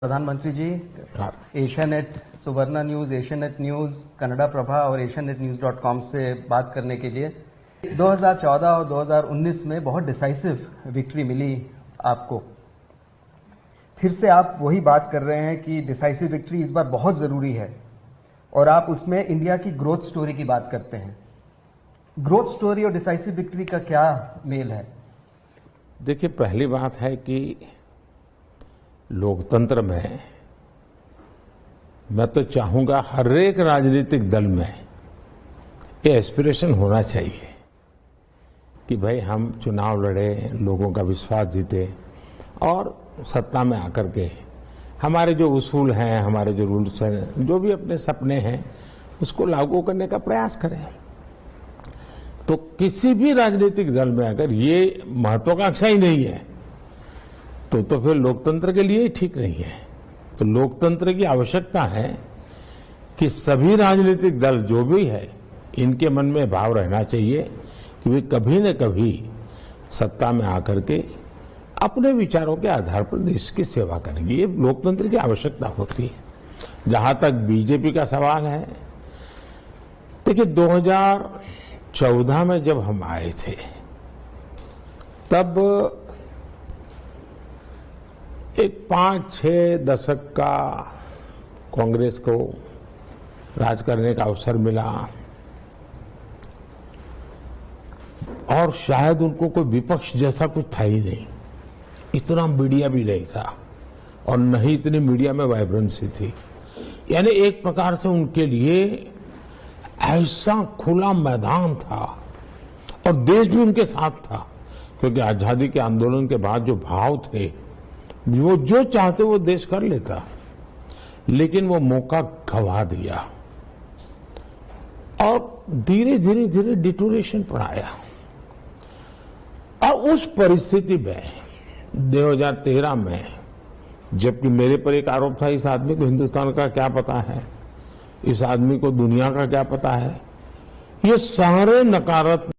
प्रधानमंत्री ji, Asianet, Suvarna news, Asianet news, Kannada Prabha और asianetnews.com से बात करने के लिए। 2014 और 2019 में बहुत डिसाइसिव विक्ट्री मिली आपको। फिर से आप वही बात कर रहे हैं कि डिसाइसिव विक्ट्री इस बार बहुत जरूरी है और आप उसमें इंडिया की ग्रोथ स्टोरी की बात करते हैं। ग्रोथ स्टोरी और डिसाइसिव विक्ट्री का क्या मेल है? देखिए, पहली बात है कि लोकतंत्र में मैं तो चाहूंगा हर एक राजनीतिक दल में ये एस्पिरेशन होना चाहिए कि भाई हम चुनाव लड़े, लोगों का विश्वास जीते और सत्ता में आकर के हमारे जो उसूल हैं, हमारे जो रूल्स हैं, जो भी अपने सपने हैं, उसको लागू करने का प्रयास करें। तो किसी भी राजनीतिक दल में अगर ये महत्वाकांक्षा ही नहीं है तो फिर लोकतंत्र के लिए ही ठीक नहीं है। तो लोकतंत्र की आवश्यकता है कि सभी राजनीतिक दल जो भी है, इनके मन में भाव रहना चाहिए कि वे कभी न कभी सत्ता में आकर के अपने विचारों के आधार पर देश की सेवा करेंगे। ये लोकतंत्र की आवश्यकता होती है। जहां तक बीजेपी का सवाल है, देखिए 2014 में जब हम आए थे तब एक 5-6 दशक का कांग्रेस को राज करने का अवसर मिला और शायद उनको कोई विपक्ष जैसा कुछ था ही नहीं। इतना मीडिया भी नहीं था और न ही इतनी मीडिया में वाइब्रेंसी थी। यानी एक प्रकार से उनके लिए ऐसा खुला मैदान था और देश भी उनके साथ था, क्योंकि आजादी के आंदोलन के बाद जो भाव थे, वो जो चाहते वो देश कर लेता, लेकिन वो मौका गंवा दिया और धीरे धीरे डिटोरेशन पर आया। और उस परिस्थिति में 2013 में, जबकि मेरे पर एक आरोप था, इस आदमी को हिंदुस्तान का क्या पता है, इस आदमी को दुनिया का क्या पता है, ये सारे नकारात्मक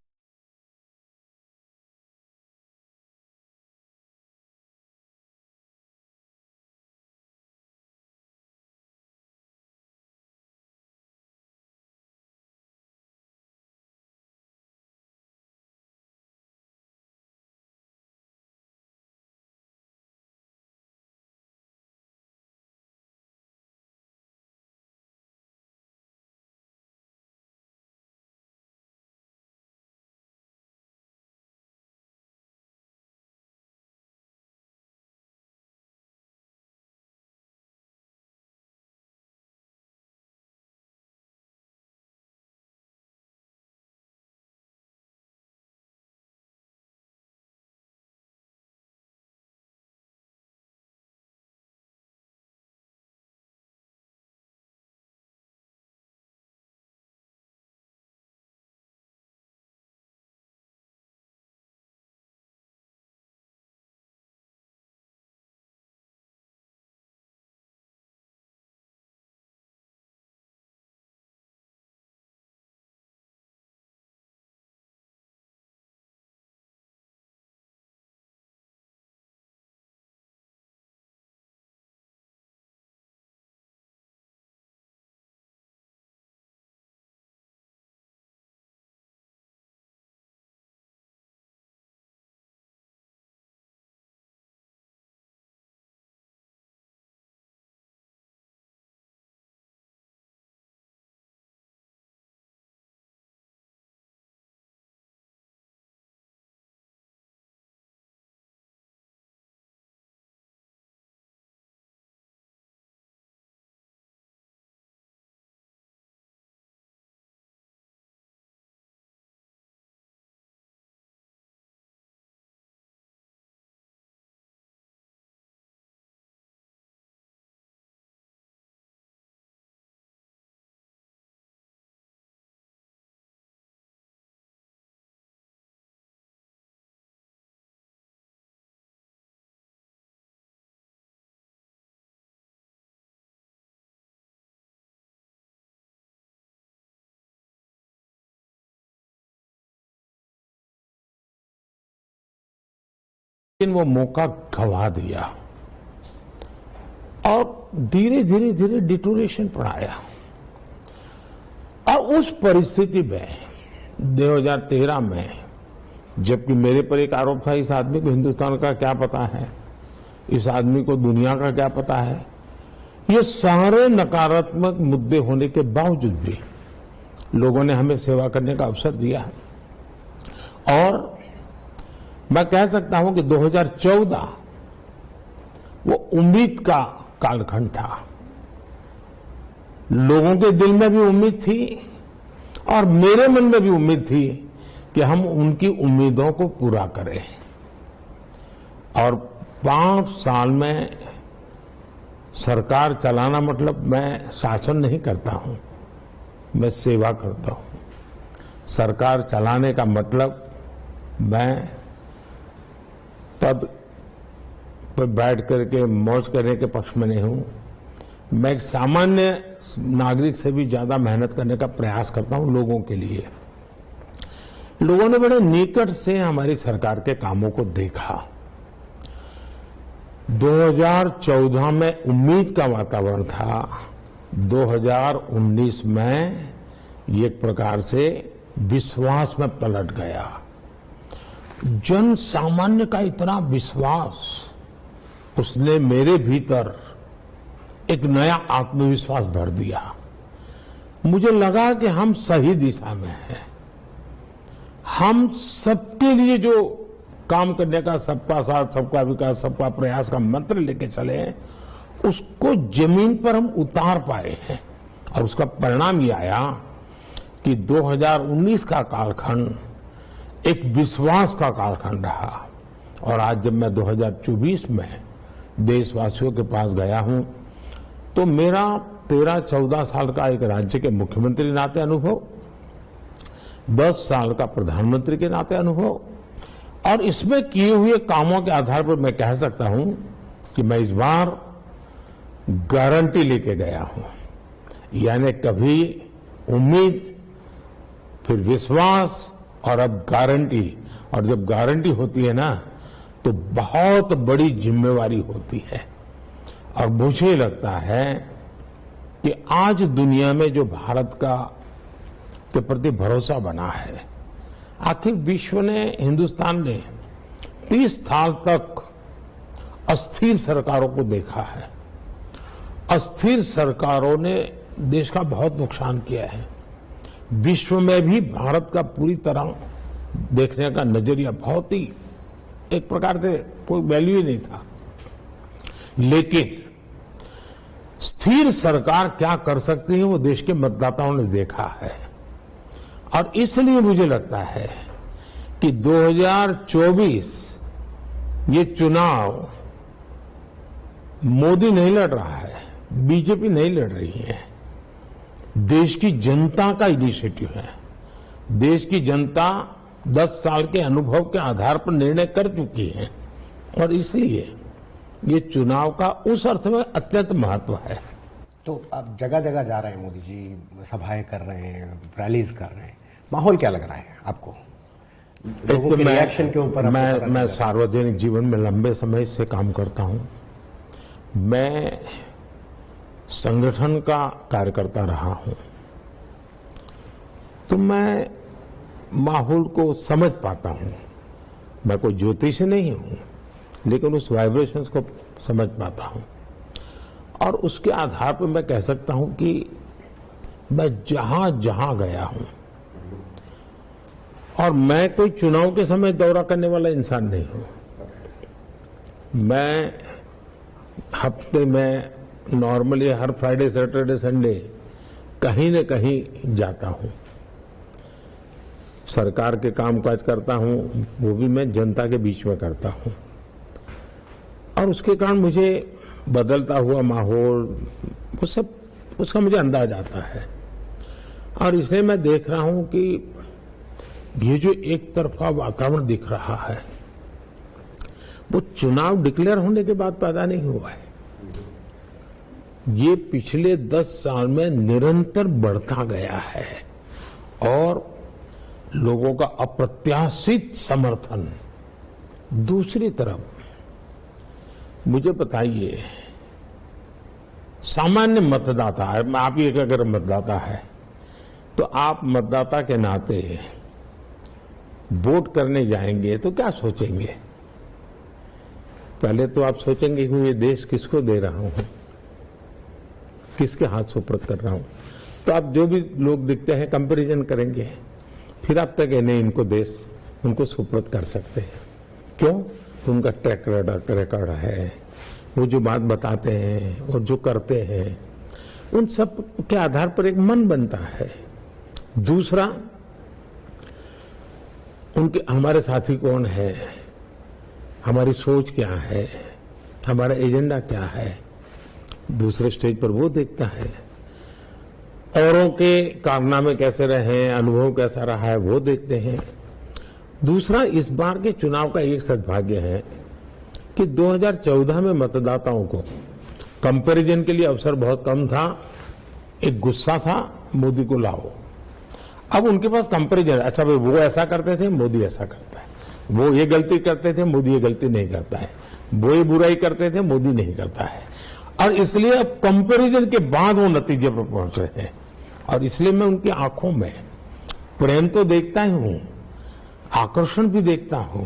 वो मौका गंवा दिया और धीरे धीरे धीरे डिटोरेशन पर आया। और उस परिस्थिति में 2013 में, जबकि मेरे पर एक आरोप था, इस आदमी को हिंदुस्तान का क्या पता है, इस आदमी को दुनिया का क्या पता है, ये सारे नकारात्मक मुद्दे होने के बावजूद भी लोगों ने हमें सेवा करने का अवसर दिया। और मैं कह सकता हूं कि 2014 वो उम्मीद का कालखंड था। लोगों के दिल में भी उम्मीद थी और मेरे मन में भी उम्मीद थी कि हम उनकी उम्मीदों को पूरा करें। और 5 साल में सरकार चलाना मतलब मैं शासन नहीं करता हूं, मैं सेवा करता हूं। सरकार चलाने का मतलब मैं पद पर बैठ करके मौज करने के पक्ष में नहीं हूं। मैं एक सामान्य नागरिक से भी ज्यादा मेहनत करने का प्रयास करता हूं लोगों के लिए। लोगों ने बड़े निकट से हमारी सरकार के कामों को देखा। 2014 में उम्मीद का वातावरण था, 2019 में ये एक प्रकार से विश्वास में पलट गया। जन सामान्य का इतना विश्वास, उसने मेरे भीतर एक नया आत्मविश्वास भर दिया। मुझे लगा कि हम सही दिशा में हैं। हम सबके लिए जो काम करने का, सबका साथ सबका विकास सबका प्रयास का मंत्र लेके चले हैं, उसको जमीन पर हम उतार पाए हैं। और उसका परिणाम ये आया कि 2019 का कालखंड एक विश्वास का कालखंड रहा। और आज जब मैं 2024 में देशवासियों के पास गया हूं, तो मेरा 13-14 साल का एक राज्य के मुख्यमंत्री नाते अनुभव, 10 साल का प्रधानमंत्री के नाते अनुभव, और इसमें किए हुए कामों के आधार पर मैं कह सकता हूं कि मैं इस बार गारंटी लेके गया हूं। यानी कभी उम्मीद, फिर विश्वास और अब गारंटी। और जब गारंटी होती है ना, तो बहुत बड़ी जिम्मेवारी होती है। और मुझे लगता है कि आज दुनिया में जो भारत का के प्रति भरोसा बना है, आखिर विश्व ने, हिंदुस्तान ने 30 साल तक अस्थिर सरकारों को देखा है। अस्थिर सरकारों ने देश का बहुत नुकसान किया है। विश्व में भी भारत का पूरी तरह देखने का नजरिया बहुत ही, एक प्रकार से कोई वैल्यू ही नहीं था। लेकिन स्थिर सरकार क्या कर सकती है, वो देश के मतदाताओं ने देखा है। और इसलिए मुझे लगता है कि 2024 ये चुनाव मोदी नहीं लड़ रहा है, बीजेपी नहीं लड़ रही है, देश की जनता का इनिशिएटिव है। देश की जनता 10 साल के अनुभव के आधार पर निर्णय कर चुकी है। और इसलिए ये चुनाव का उस अर्थ में अत्यंत महत्व है। तो अब जगह जगह जा रहे हैं मोदी जी, सभाएं कर रहे हैं, रैलीज कर रहे हैं, माहौल क्या लग रहा है आपको? लोगों तो के रिएक्शन के ऊपर मैं सार्वजनिक जीवन में लंबे समय से काम करता हूं। मैं संगठन का कार्यकर्ता रहा हूं, तो मैं माहौल को समझ पाता हूं। मैं कोई ज्योतिषी नहीं हूं, लेकिन उस वाइब्रेशंस को समझ पाता हूं। और उसके आधार पर मैं कह सकता हूं कि मैं जहां जहां गया हूं, और मैं कोई चुनाव के समय दौरा करने वाला इंसान नहीं हूं। मैं हफ्ते में नॉर्मली हर फ्राइडे, सैटरडे, संडे कहीं न कहीं जाता हूं। सरकार के कामकाज करता हूं, वो भी मैं जनता के बीच में करता हूं। और उसके कारण मुझे बदलता हुआ माहौल, वो सब, उसका मुझे अंदाज आता है। और इसलिए मैं देख रहा हूं कि ये जो एक तरफा वातावरण दिख रहा है, वो चुनाव डिक्लेयर होने के बाद पैदा नहीं हुआ है। ये पिछले 10 साल में निरंतर बढ़ता गया है। और लोगों का अप्रत्याशित समर्थन। दूसरी तरफ मुझे बताइए सामान्य मतदाता है, आप ही अगर मतदाता है तो आप मतदाता के नाते वोट करने जाएंगे तो क्या सोचेंगे? पहले तो आप सोचेंगे कि ये देश किसको दे रहा हूं, किसके हाथ सुपुर्द कर रहा हूं। तो आप जो भी लोग दिखते हैं कंपैरिजन करेंगे, फिर आप तक नहीं इनको देश उनको सुपुर्द कर सकते हैं। क्यों? तो उनका ट्रैक रिकॉर्ड है, वो जो बात बताते हैं और जो करते हैं, उन सब के आधार पर एक मन बनता है। दूसरा, उनके हमारे साथी कौन है, हमारी सोच क्या है, हमारा एजेंडा क्या है, दूसरे स्टेज पर वो देखता है। औरों के कारनामे कैसे रहे, अनुभव कैसा रहा है, वो देखते हैं। दूसरा, इस बार के चुनाव का एक सद्भाग्य है कि 2014 में मतदाताओं को कंपैरिजन के लिए अवसर बहुत कम था। एक गुस्सा था, मोदी को लाओ। अब उनके पास कंपैरिजन, अच्छा भाई वो ऐसा करते थे, मोदी ऐसा करता है, वो ये गलती करते थे, मोदी ये गलती नहीं करता है, वो ये बुराई करते थे, मोदी नहीं करता है। और इसलिए अब कंपैरिजन के बाद वो नतीजे पर पहुंच रहे हैं। और इसलिए मैं उनकी आंखों में प्रेम तो देखता ही हूं, आकर्षण भी देखता हूं,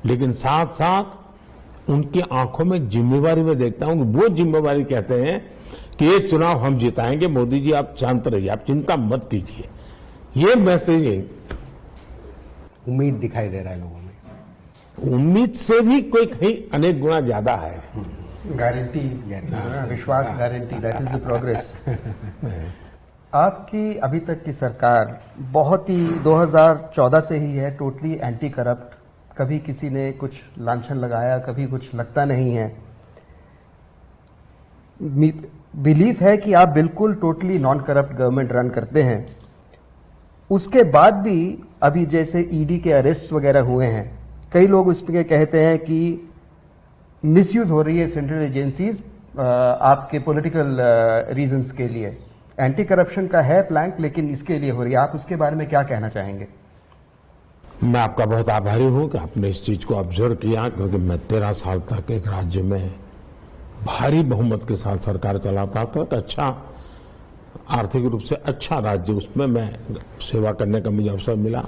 लेकिन साथ साथ उनकी आंखों में जिम्मेवारी में देखता हूं। वो जिम्मेवारी कहते हैं कि ये चुनाव हम जिताएंगे, मोदी जी आप शांत रहिए, आप चिंता मत कीजिए। ये मैसेजिंग उम्मीद दिखाई दे रहा है लोगों में। उम्मीद से भी कोई कहीं अनेक गुना ज्यादा है। गारंटी, विश्वास, guarantee, that is the progress. आपकी अभी तक की सरकार बहुत ही 2014 से ही है, टोटली एंटी करप्ट। कभी किसी ने कुछ लांछन लगाया, कभी कुछ लगता नहीं है। बिलीफ है कि आप बिल्कुल totally non corrupt government run करते हैं। उसके बाद भी अभी जैसे ईडी के अरेस्ट वगैरह हुए हैं, कई लोग उस पर कहते हैं कि मिसयूज हो रही है सेंट्रल एजेंसीज आपके पॉलिटिकल रीजंस के लिए। एंटी करप्शन का है प्लैंक, लेकिन इसके लिए हो रही है। आप उसके बारे में क्या कहना चाहेंगे? मैं आपका बहुत आभारी हूं कि आपने इस चीज को ऑब्जर्व किया, क्योंकि मैं 13 साल तक एक राज्य में भारी बहुमत के साथ सरकार चलाता था। तो अच्छा, आर्थिक रूप से अच्छा राज्य, उसमें मैं सेवा करने का मुझे अवसर मिला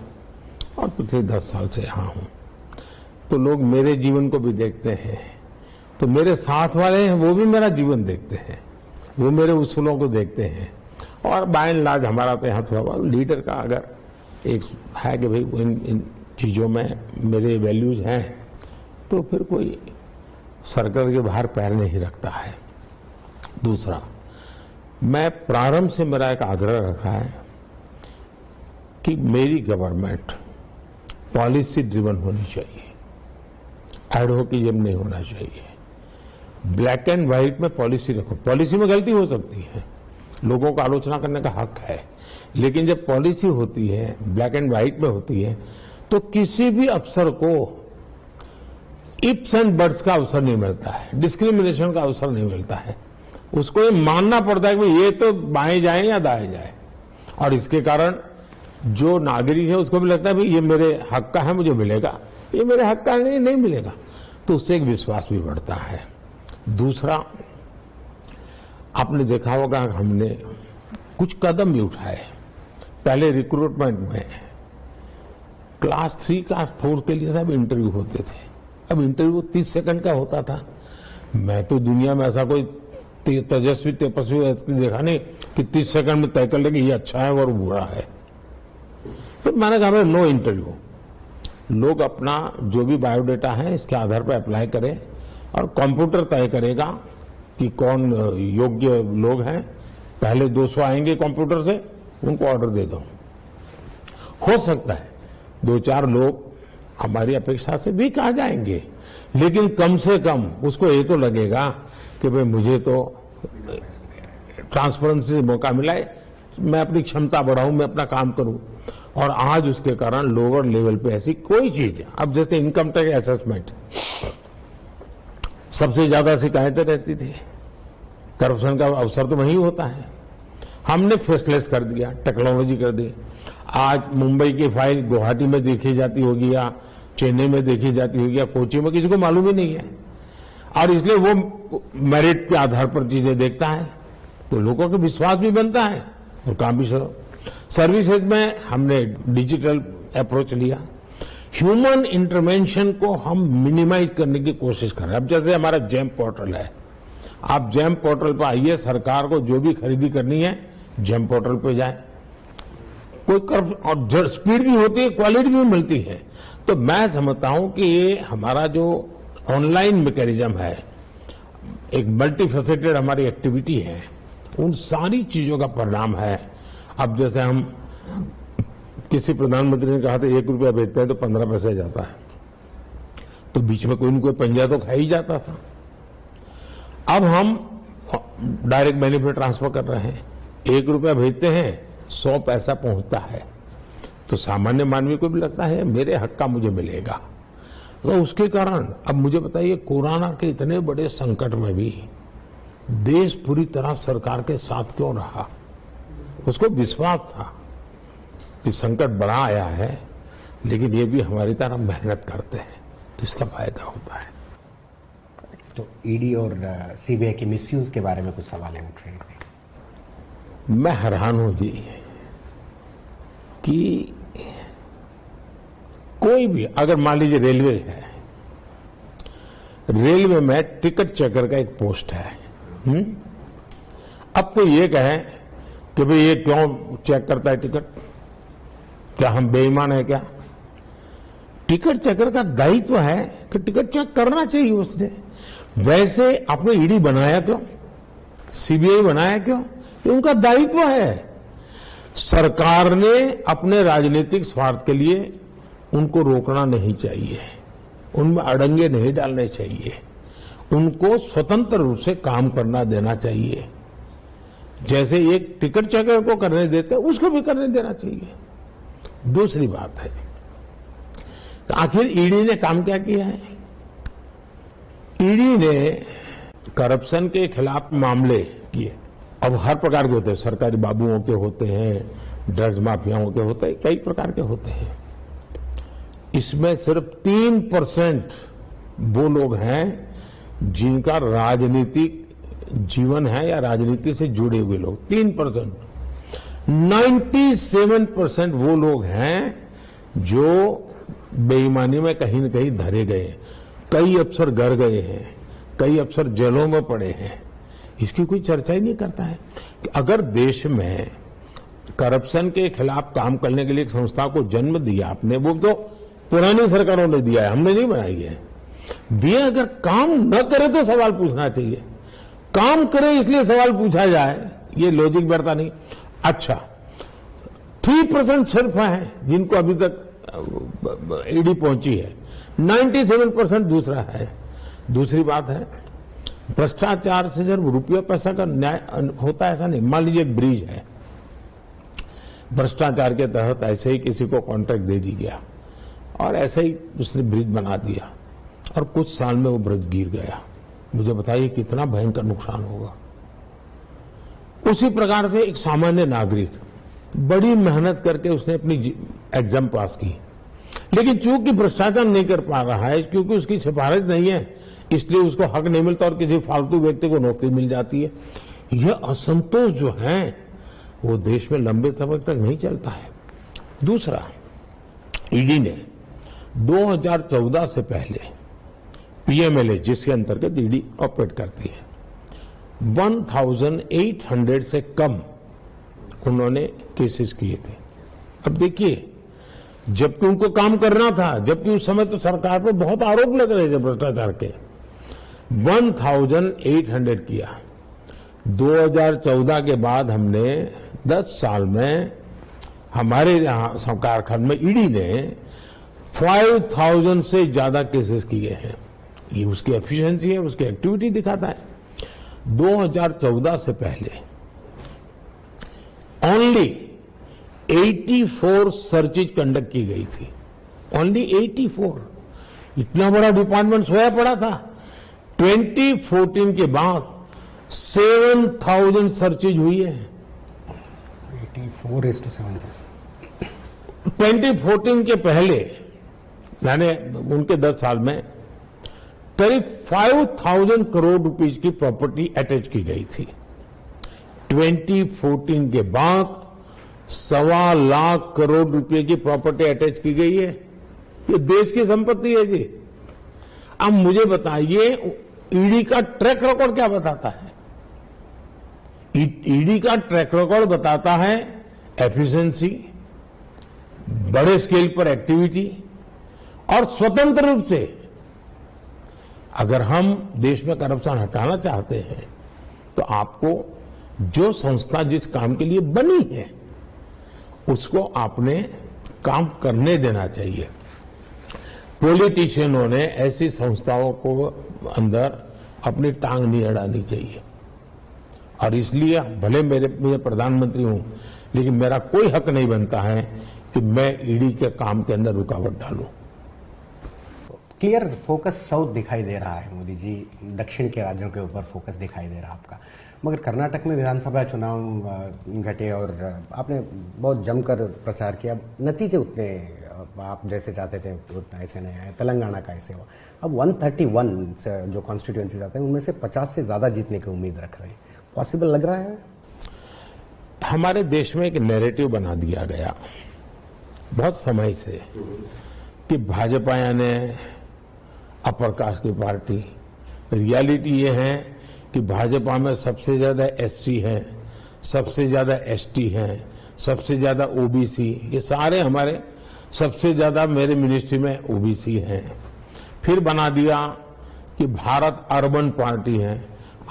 और पिछले 10 साल से यहां हूं। तो लोग मेरे जीवन को भी देखते हैं, तो मेरे साथ वाले हैं वो भी मेरा जीवन देखते हैं, वो मेरे उसूलों को देखते हैं। और बाय एंड लार्ज हमारा तो यहाँ थोड़ा बहुत लीडर का अगर एक है कि भाई इन चीज़ों में मेरे वैल्यूज हैं, तो फिर कोई सर्कल के बाहर पैर नहीं रखता है। दूसरा, मैं प्रारंभ से मेरा एक आग्रह रखा है कि मेरी गवर्नमेंट पॉलिसी ड्रिवन होनी चाहिए, एडवोकेटिज्म नहीं होना चाहिए। ब्लैक एंड व्हाइट में पॉलिसी रखो। पॉलिसी में गलती हो सकती है, लोगों को आलोचना करने का हक है, लेकिन जब पॉलिसी होती है, ब्लैक एंड व्हाइट में होती है, तो किसी भी अफसर को इफ्स एंड बट्स का अवसर नहीं मिलता है, डिस्क्रिमिनेशन का अवसर नहीं मिलता है। उसको ये मानना पड़ता है कि ये तो बाएं जाए या दाएं जाए। और इसके कारण जो नागरिक है उसको भी लगता है भाई ये मेरे हक का है, मुझे मिलेगा, ये मेरे हक का नहीं मिलेगा, तो उससे एक विश्वास भी बढ़ता है। दूसरा, आपने देखा होगा हमने कुछ कदम भी उठाए। पहले रिक्रूटमेंट में क्लास 3 क्लास 4 के लिए सब इंटरव्यू होते थे। अब इंटरव्यू 30 सेकंड का होता था। मैं तो दुनिया में ऐसा कोई तेजस्वी तपस्वी देखा नहीं कि 30 सेकंड में तय कर ले कि ये अच्छा है और बुरा है। फिर मैंने कहा नो इंटरव्यू, लोग अपना जो भी बायोडेटा है इसके आधार पर अप्लाई करें और कंप्यूटर तय करेगा कि कौन योग्य लोग हैं। पहले 200 आएंगे कंप्यूटर से, उनको ऑर्डर दे दो। हो सकता है 2-4 लोग हमारी अपेक्षा से भी कहा जाएंगे, लेकिन कम से कम उसको ये तो लगेगा कि भाई मुझे तो ट्रांसपेरेंसी से मौका मिला है, मैं अपनी क्षमता बढ़ाऊं, मैं अपना काम करूं। और आज उसके कारण लोअर लेवल पे ऐसी कोई चीज, अब जैसे इनकम टैक्स असेसमेंट, सबसे ज्यादा शिकायतें रहती थी, करप्शन का अवसर तो वही होता है। हमने फेसलेस कर दिया, टेक्नोलॉजी कर दी। आज मुंबई की फाइल गुवाहाटी में देखी जाती होगी या चेन्नई में देखी जाती होगी या कोची में, किसी को मालूम ही नहीं है। और इसलिए वो मेरिट के आधार पर चीजें देखता है। तो लोगों का विश्वास भी बनता है और काम भी सर्विसेज में हमने डिजिटल अप्रोच लिया। ह्यूमन इंटरवेंशन को हम मिनिमाइज करने की कोशिश कर रहे हैं। अब जैसे हमारा जैम पोर्टल है, आप जैम पोर्टल पर आइए, सरकार को जो भी खरीदी करनी है जैम पोर्टल पे जाए, कोई कर और स्पीड भी होती है, क्वालिटी भी मिलती है। तो मैं समझता हूं कि ये हमारा जो ऑनलाइन मैकेनिज्म है, एक मल्टीफेसेटेड हमारी एक्टिविटी है, उन सारी चीजों का परिणाम है। अब जैसे हम किसी प्रधानमंत्री ने कहा था 1 रुपया भेजते हैं तो 15 पैसे जाता है, तो बीच में कोई न कोई पंजा तो खा ही जाता था। अब हम डायरेक्ट बेनिफिट ट्रांसफर कर रहे हैं, 1 रुपया भेजते हैं 100 पैसा पहुंचता है, तो सामान्य मानवी को भी लगता है मेरे हक का मुझे मिलेगा। तो उसके कारण अब मुझे बताइए, कोरोना के इतने बड़े संकट में भी देश पूरी तरह सरकार के साथ क्यों रहा? उसको विश्वास था कि संकट बड़ा आया है, लेकिन ये भी हमारी तरह मेहनत करते हैं तो इसका फायदा होता है। तो ईडी और सीबीआई के मिसयूज के बारे में कुछ सवाल उठ रहे हैं। मैं हैरान हूं जी कि कोई भी, अगर मान लीजिए रेलवे है, रेलवे में टिकट चेकर का एक पोस्ट है, अब कोई ये कहे कि भाई ये क्यों चेक करता है टिकट, क्या हम बेईमान है क्या? टिकट चेकर का दायित्व है कि टिकट चेक करना चाहिए उसने। वैसे आपने ईडी बनाया क्यों, सीबीआई बनाया क्यों? ये उनका दायित्व है। सरकार ने अपने राजनीतिक स्वार्थ के लिए उनको रोकना नहीं चाहिए, उनमें अड़ंगे नहीं डालने चाहिए, उनको स्वतंत्र रूप से काम करना देना चाहिए। जैसे एक टिकट चेकर को करने देते हैं, उसको भी करने देना चाहिए। दूसरी बात है, तो आखिर ईडी ने काम क्या किया है? ईडी ने करप्शन के खिलाफ मामले किए। अब हर प्रकार के होते हैं, सरकारी बाबुओं के होते हैं, ड्रग्स माफियाओं के होते हैं, कई प्रकार के होते हैं। इसमें सिर्फ 3% वो लोग हैं जिनका राजनीतिक जीवन है या राजनीति से जुड़े हुए लोग, 3%। 97% वो लोग हैं जो बेईमानी में कहीं न कहीं धरे गए। कई अफसर घर गए हैं, कई अफसर जेलों में पड़े हैं। इसकी कोई चर्चा ही नहीं करता है कि अगर देश में करप्शन के खिलाफ काम करने के लिए एक संस्था को जन्म दिया आपने, वो तो पुरानी सरकारों ने दिया है, हमने नहीं बनाई है। वे अगर काम न करे तो सवाल पूछना चाहिए, काम करे इसलिए सवाल पूछा जाए, ये लॉजिक बैठता नहीं। अच्छा, 3% सिर्फ है जिनको अभी तक ईडी पहुंची है, 97% दूसरा है। दूसरी बात है, भ्रष्टाचार से सिर्फ रुपया पैसा का न्याय होता है ऐसा नहीं। मान लीजिए एक ब्रिज है, भ्रष्टाचार के तहत ऐसे ही किसी को कॉन्ट्रैक्ट दे दी गया और ऐसे ही उसने ब्रिज बना दिया और कुछ साल में वो ब्रिज गिर गया। मुझे बताइए कितना भयंकर नुकसान होगा। उसी प्रकार से एक सामान्य नागरिक बड़ी मेहनत करके उसने अपनी एग्जाम पास की, लेकिन चूंकि भ्रष्टाचार नहीं कर पा रहा है, क्योंकि उसकी सिफारिश नहीं है, इसलिए उसको हक नहीं मिलता और किसी फालतू व्यक्ति को नौकरी मिल जाती है। यह असंतोष जो है वो देश में लंबे समय तक नहीं चलता है। दूसरा, ईडी ने 2014 से पहले पीएमएलए, जिसके अंतर्गत ईडी ऑपरेट करती है, 1800 से कम उन्होंने केसेस किए थे। अब देखिए, जबकि उनको काम करना था, जबकि उस समय तो सरकार पर बहुत आरोप लग रहे थे भ्रष्टाचार के, 1800 किया। 2014 के बाद हमने 10 साल में हमारे यहाँ सरकार खंड में ईडी ने 5000 से ज्यादा केसेस किए हैं। ये उसकी एफिशिएंसी है, उसकी एक्टिविटी दिखाता है। 2014 से पहले ओनली 84 सर्चेज कंडक्ट की गई थी, ओनली 84। इतना बड़ा डिपार्टमेंट सोया पड़ा था। 2014 के बाद 7000 सर्चेज हुई है। 84:7। 2014 के पहले, यानी उनके 10 साल में करीब 5000 करोड़ रुपीज की प्रॉपर्टी अटैच की गई थी। 2014 के बाद 1.25 लाख करोड़ रुपए की प्रॉपर्टी अटैच की गई है। ये देश की संपत्ति है जी। अब मुझे बताइए, ईडी का ट्रैक रिकॉर्ड क्या बताता है? ईडी का ट्रैक रिकॉर्ड बताता है एफिशिएंसी, बड़े स्केल पर एक्टिविटी और स्वतंत्र रूप से। अगर हम देश में करप्शन हटाना चाहते हैं तो आपको जो संस्था जिस काम के लिए बनी है उसको आपने काम करने देना चाहिए। पॉलिटिशियनों ने ऐसी संस्थाओं को अंदर अपनी टांग नहीं अड़ानी चाहिए। और इसलिए भले मैं प्रधानमंत्री हूं, लेकिन मेरा कोई हक नहीं बनता है कि मैं ईडी के काम के अंदर रुकावट डालूं। क्लियर फोकस साउथ दिखाई दे रहा है मोदी जी, दक्षिण के राज्यों के ऊपर फोकस दिखाई दे रहा है आपका। मगर कर्नाटक में विधानसभा चुनाव घटे और आपने बहुत जमकर प्रचार किया, नतीजे उतने आप जैसे चाहते थे उतना ऐसे नहीं आए। तेलंगाना का ऐसे हुआ। अब 131 जो कॉन्स्टिट्यूएंसीज आते हैं उनमें से 50 से ज्यादा जीतने की उम्मीद रख रहे हैं। पॉसिबल लग रहा है? हमारे देश में एक नैरेटिव बना दिया गया बहुत समय से कि भाजपा यानी अपर कास्ट की पार्टी। रियलिटी ये है कि भाजपा में सबसे ज्यादा एससी हैं, सबसे ज्यादा एसटी हैं, सबसे ज्यादा ओबीसी, ये सारे हमारे, सबसे ज्यादा मेरे मिनिस्ट्री में ओबीसी हैं। फिर बना दिया कि भारत अर्बन पार्टी है।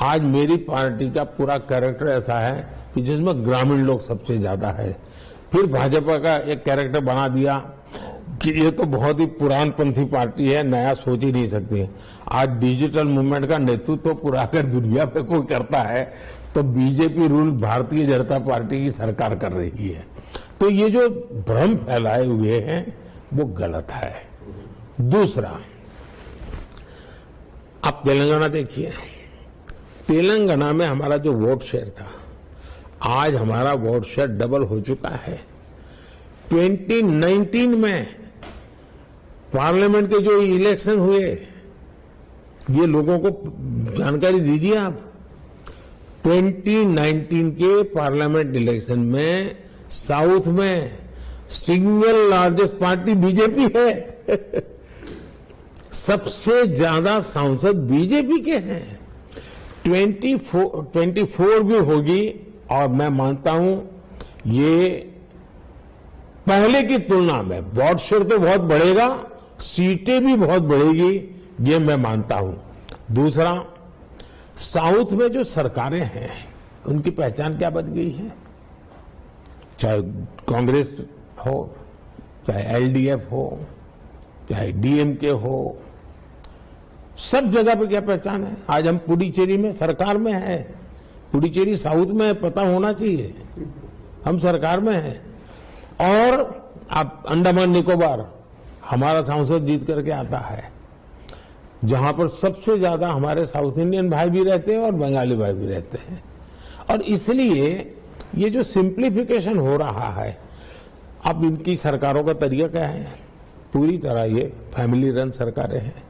आज मेरी पार्टी का पूरा कैरेक्टर ऐसा है कि जिसमें ग्रामीण लोग सबसे ज्यादा है। फिर भाजपा का एक कैरेक्टर बना दिया कि ये तो बहुत ही पुरानपंथी पार्टी है, नया सोच ही नहीं सकती। आज डिजिटल मूवमेंट का नेतृत्व पूरा अगर दुनिया पे कोई करता है तो BJP rule Bharatiya Janata party की सरकार कर रही है। तो ये जो भ्रम फैलाए हुए हैं वो गलत है। दूसरा, आप तेलंगाना देखिए, तेलंगाना में हमारा जो वोट शेयर था, आज हमारा वोट शेयर डबल हो चुका है। 2019 में पार्लियामेंट के जो इलेक्शन हुए, ये लोगों को जानकारी दीजिए आप। 2019 के पार्लियामेंट इलेक्शन में साउथ में सिंगल लार्जेस्ट पार्टी बीजेपी है। सबसे ज्यादा सांसद बीजेपी के हैं। 24 भी होगी और मैं मानता हूं ये पहले की तुलना में वोट शेयर तो बहुत बढ़ेगा, सीटें भी बहुत बढ़ेगी, ये मैं मानता हूं। दूसरा, साउथ में जो सरकारें हैं उनकी पहचान क्या बन गई है? चाहे कांग्रेस हो, चाहे एलडीएफ हो, चाहे डीएमके हो, सब जगह पे क्या पहचान है? आज हम पुडुचेरी में सरकार में है। पुडुचेरी साउथ में है, पता होना चाहिए, हम सरकार में हैं। और आप अंडमान निकोबार, हमारा सांसद जीत करके आता है, जहां पर सबसे ज्यादा हमारे साउथ इंडियन भाई भी रहते हैं और बंगाली भाई भी रहते हैं। और इसलिए ये जो सिंप्लीफिकेशन हो रहा है, अब इनकी सरकारों का तरीका क्या है? पूरी तरह ये फैमिली रन सरकारें हैं।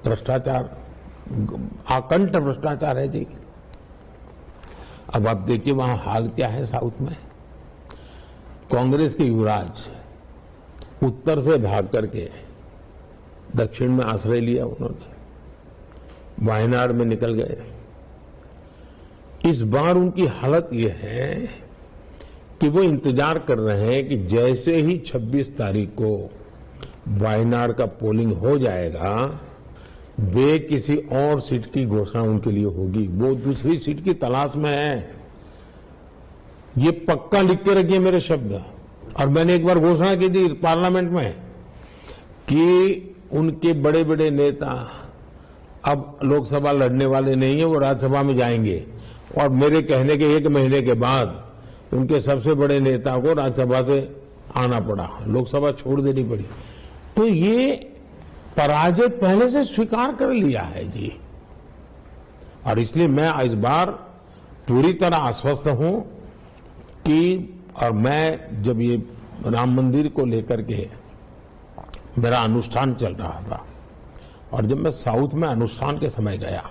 भ्रष्टाचार, आकंठ भ्रष्टाचार है जी। अब आप देखिए वहां हाल क्या है साउथ में। कांग्रेस के युवराज उत्तर से भाग करके दक्षिण में आश्रय लिया, उन्होंने वायनाड में निकल गए। इस बार उनकी हालत यह है कि वो इंतजार कर रहे हैं कि जैसे ही 26 तारीख को वायनाड का पोलिंग हो जाएगा, वे किसी और सीट की घोषणा उनके लिए होगी। वो दूसरी सीट की तलाश में है। ये पक्का लिख के रखिए मेरे शब्द। और मैंने एक बार घोषणा की थी पार्लियामेंट में कि उनके बड़े बड़े नेता अब लोकसभा लड़ने वाले नहीं है, वो राज्यसभा में जाएंगे। और मेरे कहने के 1 महीने के बाद उनके सबसे बड़े नेता को राज्यसभा से आना पड़ा, लोकसभा छोड़ देनी पड़ी। तो ये पराजय पहले से स्वीकार कर लिया है जी। और इसलिए मैं इस बार पूरी तरह आश्वस्त हूं कि, और मैं जब ये राम मंदिर को लेकर के मेरा अनुष्ठान चल रहा था, और जब मैं साउथ में अनुष्ठान के समय गया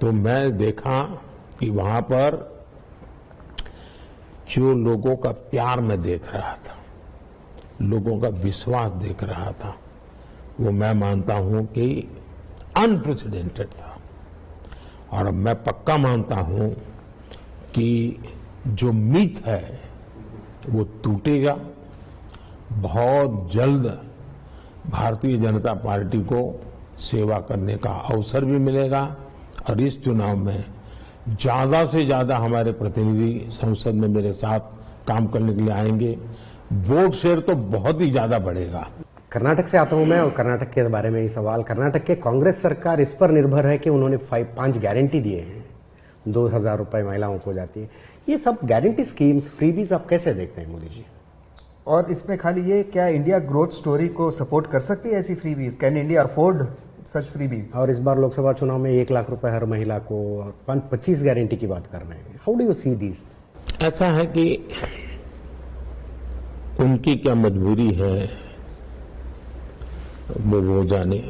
तो मैं देखा कि वहां पर जो लोगों का प्यार मैं देख रहा था, लोगों का विश्वास देख रहा था, वो मैं मानता हूं कि अनप्रेसिडेंटेड था। और अब मैं पक्का मानता हूं कि जो मिथ है वो टूटेगा। बहुत जल्द भारतीय जनता पार्टी को सेवा करने का अवसर भी मिलेगा और इस चुनाव में ज्यादा से ज्यादा हमारे प्रतिनिधि संसद में मेरे साथ काम करने के लिए आएंगे। वोट शेयर तो बहुत ही ज्यादा बढ़ेगा। कर्नाटक से आता हूं मैं और कर्नाटक के बारे में ही सवाल। कर्नाटक के कांग्रेस सरकार इस पर निर्भर है कि उन्होंने 5 गारंटी दिए हैं, 2,000 रुपए महिलाओं को जाती है। ये सब गारंटी स्कीम्स, फ्रीबीज आप कैसे देखते हैं मोदी जी? और इसमें खाली ये, क्या इंडिया ग्रोथ स्टोरी को सपोर्ट कर सकती है ऐसी freebies? Can India afford such freebies? और इस बार लोकसभा चुनाव में 1 लाख रुपए हर महिला को और 25 गारंटी की बात कर रहे हैं। How do you see this? ऐसा है कि उनकी क्या मजबूरी है वो जाने।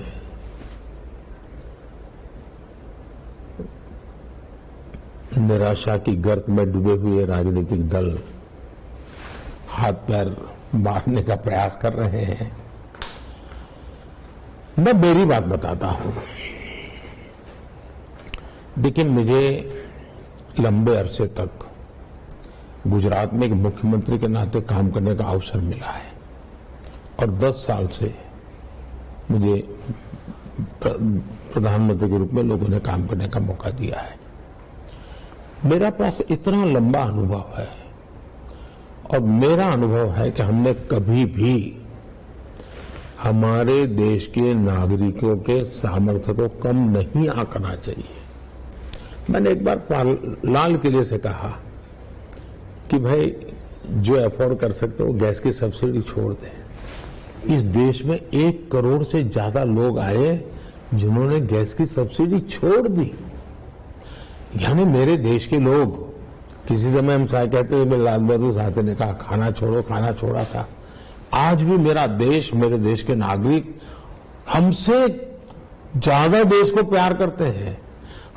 निराशा की गर्त में डूबे हुए राजनीतिक दल हाथ पैर मारने का प्रयास कर रहे हैं। मैं मेरी बात बताता हूं। देखिए, मुझे लंबे अरसे तक गुजरात में एक मुख्यमंत्री के नाते काम करने का अवसर मिला है और 10 साल से मुझे प्रधानमंत्री के रूप में लोगों ने काम करने का मौका दिया है। मेरा पास इतना लंबा अनुभव है और मेरा अनुभव है कि हमने कभी भी हमारे देश के नागरिकों के सामर्थ्य को कम नहीं आंकना चाहिए। मैंने एक बार लाल किले से कहा कि भाई जो अफोर्ड कर सकते हो गैस की सब्सिडी छोड़ दें। इस देश में 1 करोड़ से ज्यादा लोग आए जिन्होंने गैस की सब्सिडी छोड़ दी। यानी मेरे देश के लोग, किसी समय हम कहते हैं, लाल बहादुर शास्त्री ने कहा खाना छोड़ो, खाना छोड़ा था। आज भी मेरा देश, मेरे देश के नागरिक हमसे ज्यादा देश को प्यार करते हैं,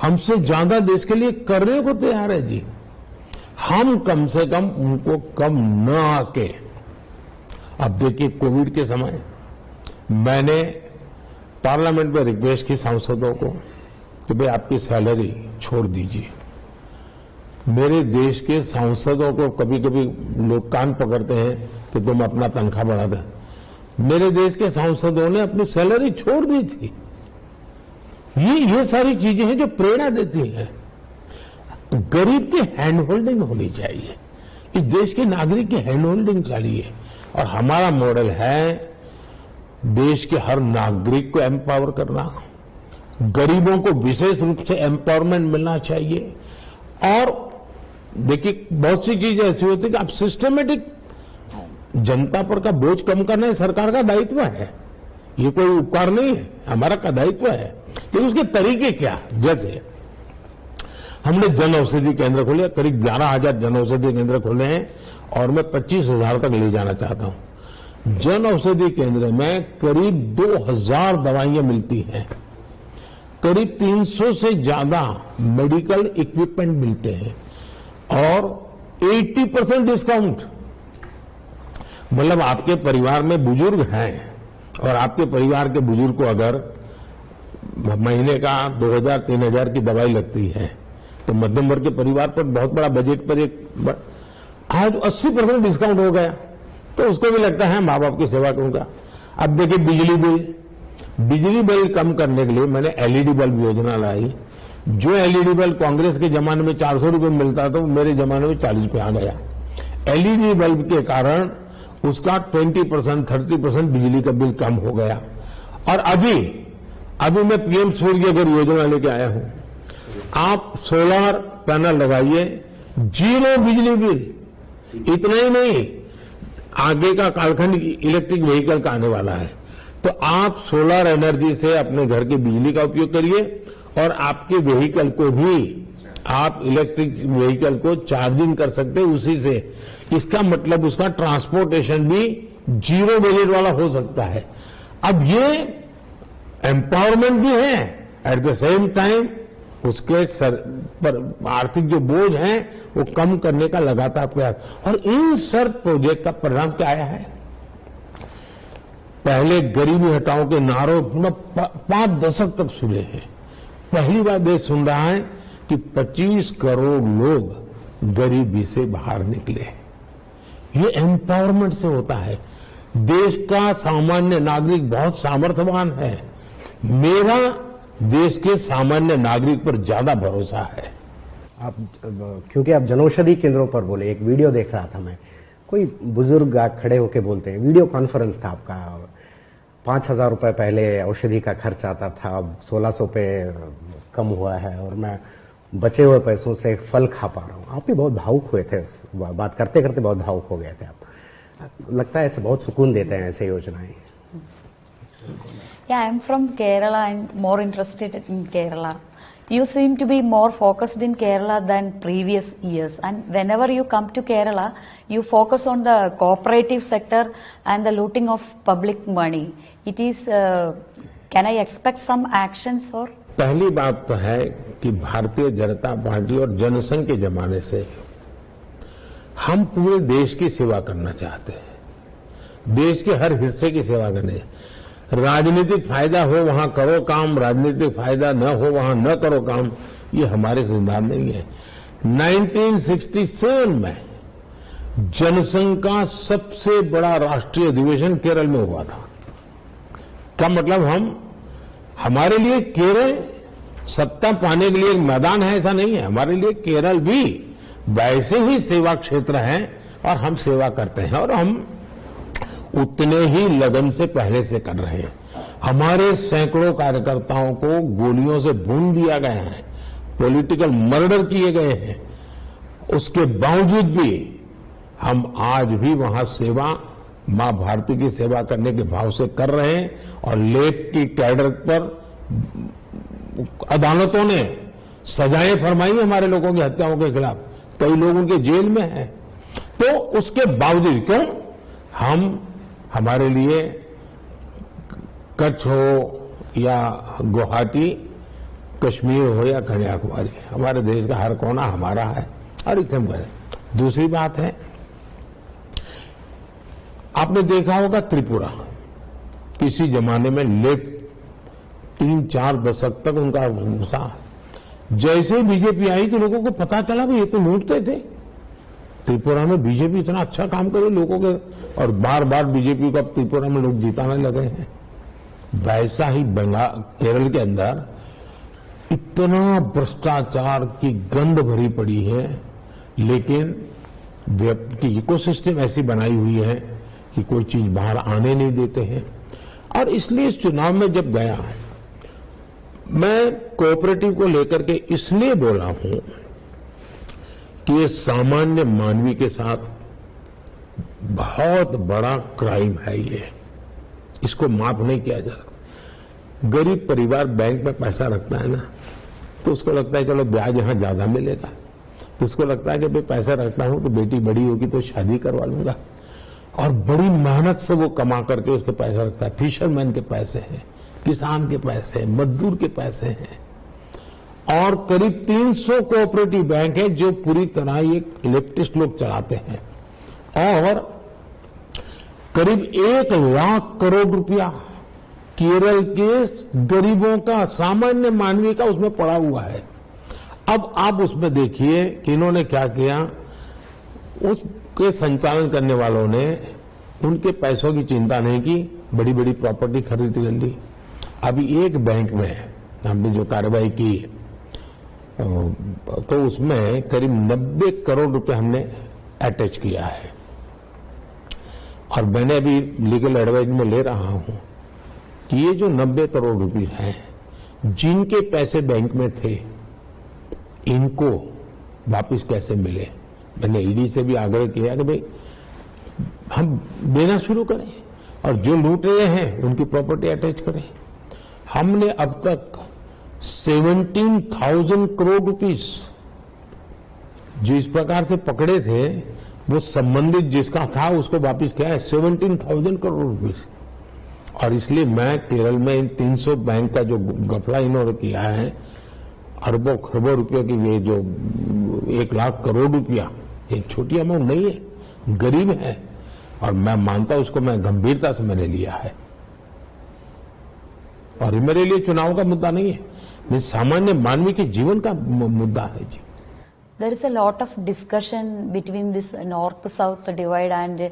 हमसे ज्यादा देश के लिए करने को तैयार है जी। हम कम से कम उनको कम न आके। अब देखिए, कोविड के समय मैंने पार्लियामेंट में रिक्वेस्ट की सांसदों को कि भाई आपकी सैलरी छोड़ दीजिए। मेरे देश के सांसदों को कभी कभी लोग कान पकड़ते हैं कि तुम अपना तनख्वाह बढ़ा दें। मेरे देश के सांसदों ने अपनी सैलरी छोड़ दी थी। ये सारी चीजें हैं जो प्रेरणा देती हैं। गरीब की हैंड होल्डिंग होनी चाहिए, इस देश के नागरिक की हैंड होल्डिंग चाहिए। और हमारा मॉडल है देश के हर नागरिक को एम्पावर करना, गरीबों को विशेष रूप से एम्पावरमेंट मिलना चाहिए। और देखिए, बहुत सी चीजें ऐसी होती है कि आप सिस्टमेटिक जनता पर का बोझ कम करना है सरकार का दायित्व है, ये कोई उपकार नहीं है, हमारा का दायित्व है। लेकिन उसके तरीके क्या? जैसे हमने जन औषधि केंद्र खोले, करीब 11,000 जन औषधि केंद्र खोले हैं और मैं 25,000 तक ले जाना चाहता हूं। जन औषधि केंद्र में करीब 2,000 दवाइयां मिलती हैं, करीब 300 से ज्यादा मेडिकल इक्विपमेंट मिलते हैं और 80% डिस्काउंट। मतलब आपके परिवार में बुजुर्ग हैं और आपके परिवार के बुजुर्ग को अगर महीने का 2,000-3,000 की दवाई लगती है तो मध्यम वर्ग के परिवार पर बहुत बड़ा बजट पर आज 80% डिस्काउंट हो गया तो उसको भी लगता है माँ बाप की सेवा करूंगा। अब देखिए, बिजली बिल कम करने के लिए मैंने एलईडी बल्ब योजना लाई। जो एलईडी बल्ब कांग्रेस के जमाने में 400 रुपए मिलता था वो मेरे जमाने में 40 पे आ गया। एलईडी बल्ब के कारण उसका 20%, 30% बिजली का बिल कम हो गया। और अभी मैं पीएम सूर्य घर योजना लेके आया हूं। आप सोलर पैनल लगाइए, 0 बिजली बिल। इतना ही नहीं, आगे का कालखंड इलेक्ट्रिक व्हीकल का आने वाला है, तो आप सोलर एनर्जी से अपने घर की बिजली का उपयोग करिए और आपके व्हीकल को भी आप इलेक्ट्रिक व्हीकल को चार्जिंग कर सकते हैं उसी से। इसका मतलब उसका ट्रांसपोर्टेशन भी 0 बजट वाला हो सकता है। अब ये एम्पावरमेंट भी है, एट द सेम टाइम उसके सर पर आर्थिक जो बोझ है वो कम करने का लगातार प्रयास। और इन सर प्रोजेक्ट का परिणाम क्या आया है? पहले गरीबी हटाओ के नारों में 5 दशक तक सुने हैं। पहली बार देश सुन रहा है कि 25 करोड़ लोग गरीबी से बाहर निकले। ये एम्पावरमेंट से होता है। देश का सामान्य नागरिक बहुत सामर्थ्यवान है। मेरा देश के सामान्य नागरिक पर ज्यादा भरोसा है। आप क्योंकि आप जनौषधि केंद्रों पर बोले, एक वीडियो देख रहा था मैं, कोई बुजुर्ग खड़े होके बोलते हैं, वीडियो कॉन्फ्रेंस था आपका, 5,000 रुपए पहले औषधि का खर्च आता था, अब 1,600 पे कम हुआ है और मैं बचे हुए पैसों से फल खा पा रहा हूँ। आप भी बहुत भावुक हुए थे, बात करते करते बहुत भावुक हो गए थे आप। लगता है ऐसे बहुत सुकून देते हैं ऐसे योजनाएं। Yeah, I'm from Kerala and more interested in Kerala. You seem to be more focused in Kerala than previous years, and whenever you come to Kerala, you focus on the cooperative sector and the looting of public money. It is, can I expect some actions or? पहली बात तो है कि Bharatiya Janata party और जनसंघ के जमाने से हम पूरे देश की सेवा करना चाहते हैं, देश के हर हिस्से की सेवा करने। राजनीतिक फायदा हो वहां करो काम, राजनीतिक फायदा न हो वहां न करो काम, ये हमारे सिद्धांत नहीं है। 1967 में जनसंघ का सबसे बड़ा राष्ट्रीय अधिवेशन केरल में हुआ था। क्या मतलब? हमारे लिए केरल सत्ता पाने के लिए एक मैदान है ऐसा नहीं है। हमारे लिए केरल भी वैसे ही सेवा क्षेत्र है और हम सेवा करते हैं और हम उतने ही लगन से पहले से कर रहे हैं। हमारे सैकड़ों कार्यकर्ताओं को गोलियों से भून दिया गया है, पॉलिटिकल मर्डर किए गए हैं। उसके बावजूद भी हम आज भी वहां सेवा, मां भारती की सेवा करने के भाव से कर रहे हैं। और लेफ्ट की कैडर पर अदालतों ने सजाएं फरमाई हमारे लोगों की हत्याओं के खिलाफ, कई लोग उनके जेल में हैं। तो उसके बावजूद क्यों? हमारे लिए कच्छ हो या गुवाहाटी, कश्मीर हो या कन्याकुमारी, हमारे देश का हर कोना हमारा है और इसे हम करें। दूसरी बात है, आपने देखा होगा त्रिपुरा, किसी जमाने में लेफ्ट 3-4 दशक तक उनका गुस्सा, जैसे ही बीजेपी आई तो लोगों को पता चला भाई ये तो लूटते थे। त्रिपुरा में बीजेपी इतना अच्छा काम करे लोगों के, और बार बार बीजेपी को अब त्रिपुरा में लोग जिताने लगे हैं। वैसा ही केरल के अंदर इतना भ्रष्टाचार की गंध भरी पड़ी है, लेकिन इकोसिस्टम ऐसी बनाई हुई है कि कोई चीज बाहर आने नहीं देते हैं। और इसलिए इस चुनाव में जब गया, मैं कोऑपरेटिव को लेकर के इसलिए बोला हूं कि ये सामान्य मानवी के साथ बहुत बड़ा क्राइम है। ये इसको माफ नहीं किया जा सकता। गरीब परिवार बैंक में पैसा रखता है ना, तो उसको लगता है चलो ब्याज यहां ज्यादा मिलेगा, तो उसको लगता है कि भाई पैसा रखता हूं तो बेटी बड़ी होगी तो शादी करवा लूंगा, और बड़ी मेहनत से वो कमा करके उसको पैसा रखता है। फिशरमैन के पैसे हैं, किसान के पैसे हैं, मजदूर के पैसे हैं। और करीब 300 कोऑपरेटिव बैंक है जो पूरी तरह ये लेफ्टिस्ट लोग चलाते हैं, और करीब 1 लाख करोड़ रुपया केरल के गरीबों का, सामान्य मानवी का उसमें पड़ा हुआ है। अब आप उसमें देखिए कि इन्होंने क्या किया। उसके संचालन करने वालों ने उनके पैसों की चिंता नहीं की, बड़ी बड़ी प्रॉपर्टी खरीद कर ली। अभी एक बैंक में हमने जो कार्रवाई की तो उसमें करीब 90 करोड़ रुपए हमने अटैच किया है, और मैंने अभी लीगल एडवाइस में ले रहा हूं कि ये जो 90 करोड़ रुपए हैं, जिनके पैसे बैंक में थे, इनको वापस कैसे मिले। मैंने ईडी से भी आग्रह किया कि भाई हम देना शुरू करें, और जो लूट रहे हैं उनकी प्रॉपर्टी अटैच करें। हमने अब तक 17,000 करोड़ रुपीस जो इस प्रकार से पकड़े थे, वो संबंधित जिसका था उसको वापस किया है 17,000 करोड़ रुपीस। और इसलिए मैं केरल में इन 300 बैंक का जो गफला इन्होंने किया है, अरबों खरबों रुपयों की ये जो 1 लाख करोड़ रुपया एक छोटी अमाउंट नहीं है, गरीब है। और मैं मानता हूं उसको, मैं गंभीरता से मैंने लिया है। और ये मेरे लिए चुनाव का मुद्दा नहीं है, ये सामान्य मानवीय के जीवन का मुद्दा है जी। There is a lot of discussion between this north-south divide, and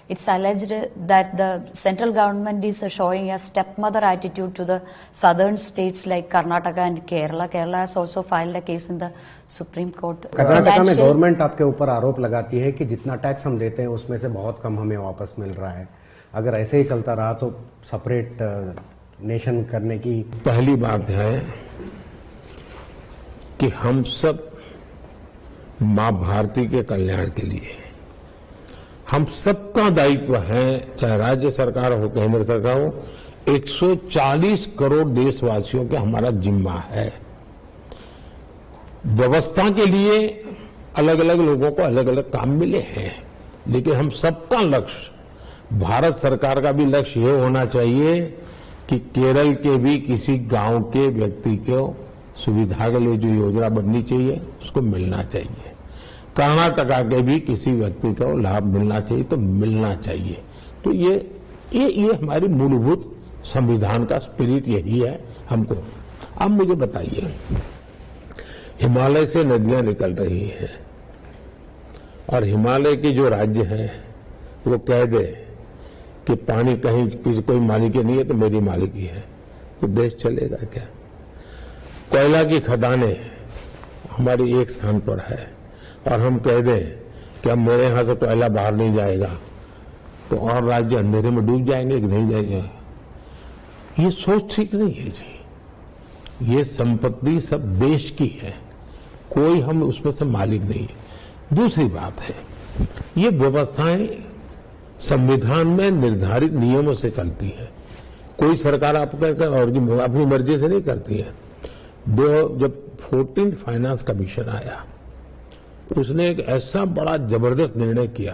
it's alleged that the central government is showing a stepmother attitude to the southern states like Karnataka and Kerala. Kerala has also filed a case in the Supreme Court. Karnataka में government आपके ऊपर आरोप लगाती है कि जितना tax हम देते हैं उसमें से बहुत कम हमें वापस मिल रहा है। अगर ऐसे ही चलता रहा तो सेपरेट नेशन करने की पहली बात है कि हम सब मां भारती के कल्याण के लिए हम सबका दायित्व है, चाहे राज्य सरकार हो केंद्र सरकार हो, 140 करोड़ देशवासियों का हमारा जिम्मा है। व्यवस्था के लिए अलग अलग लोगों को अलग अलग काम मिले हैं, लेकिन हम सबका लक्ष्य, भारत सरकार का भी लक्ष्य ये होना चाहिए कि केरल के भी किसी गांव के व्यक्ति को सुविधा के लिए जो योजना बननी चाहिए उसको मिलना चाहिए। कर्नाटका के भी किसी व्यक्ति को लाभ मिलना चाहिए तो मिलना चाहिए। तो ये हमारी मूलभूत संविधान का स्पिरिट यही है हमको। अब मुझे बताइए, हिमालय से नदियां निकल रही हैं और हिमालय के जो राज्य हैं वो कह दे कि पानी कहीं किसी कोई मालिकी नहीं है तो मेरी मालिकी है, तो देश चलेगा क्या? कोयला की खदानें हमारी एक स्थान पर है और हम कह दें कि अब मेरे यहां से कोयला बाहर नहीं जाएगा तो और राज्य अंधेरे में डूब जाएंगे कि नहीं जाएंगे? ये सोच ठीक नहीं है जी। ये संपत्ति सब देश की है, कोई हम उसमें से मालिक नहीं है। दूसरी बात है, ये व्यवस्थाएं संविधान में निर्धारित नियमों से चलती है। कोई सरकार आपका और अपनी मर्जी से नहीं करती है। जब 14th फाइनेंस कमीशन आया, उसने एक ऐसा बड़ा जबरदस्त निर्णय किया।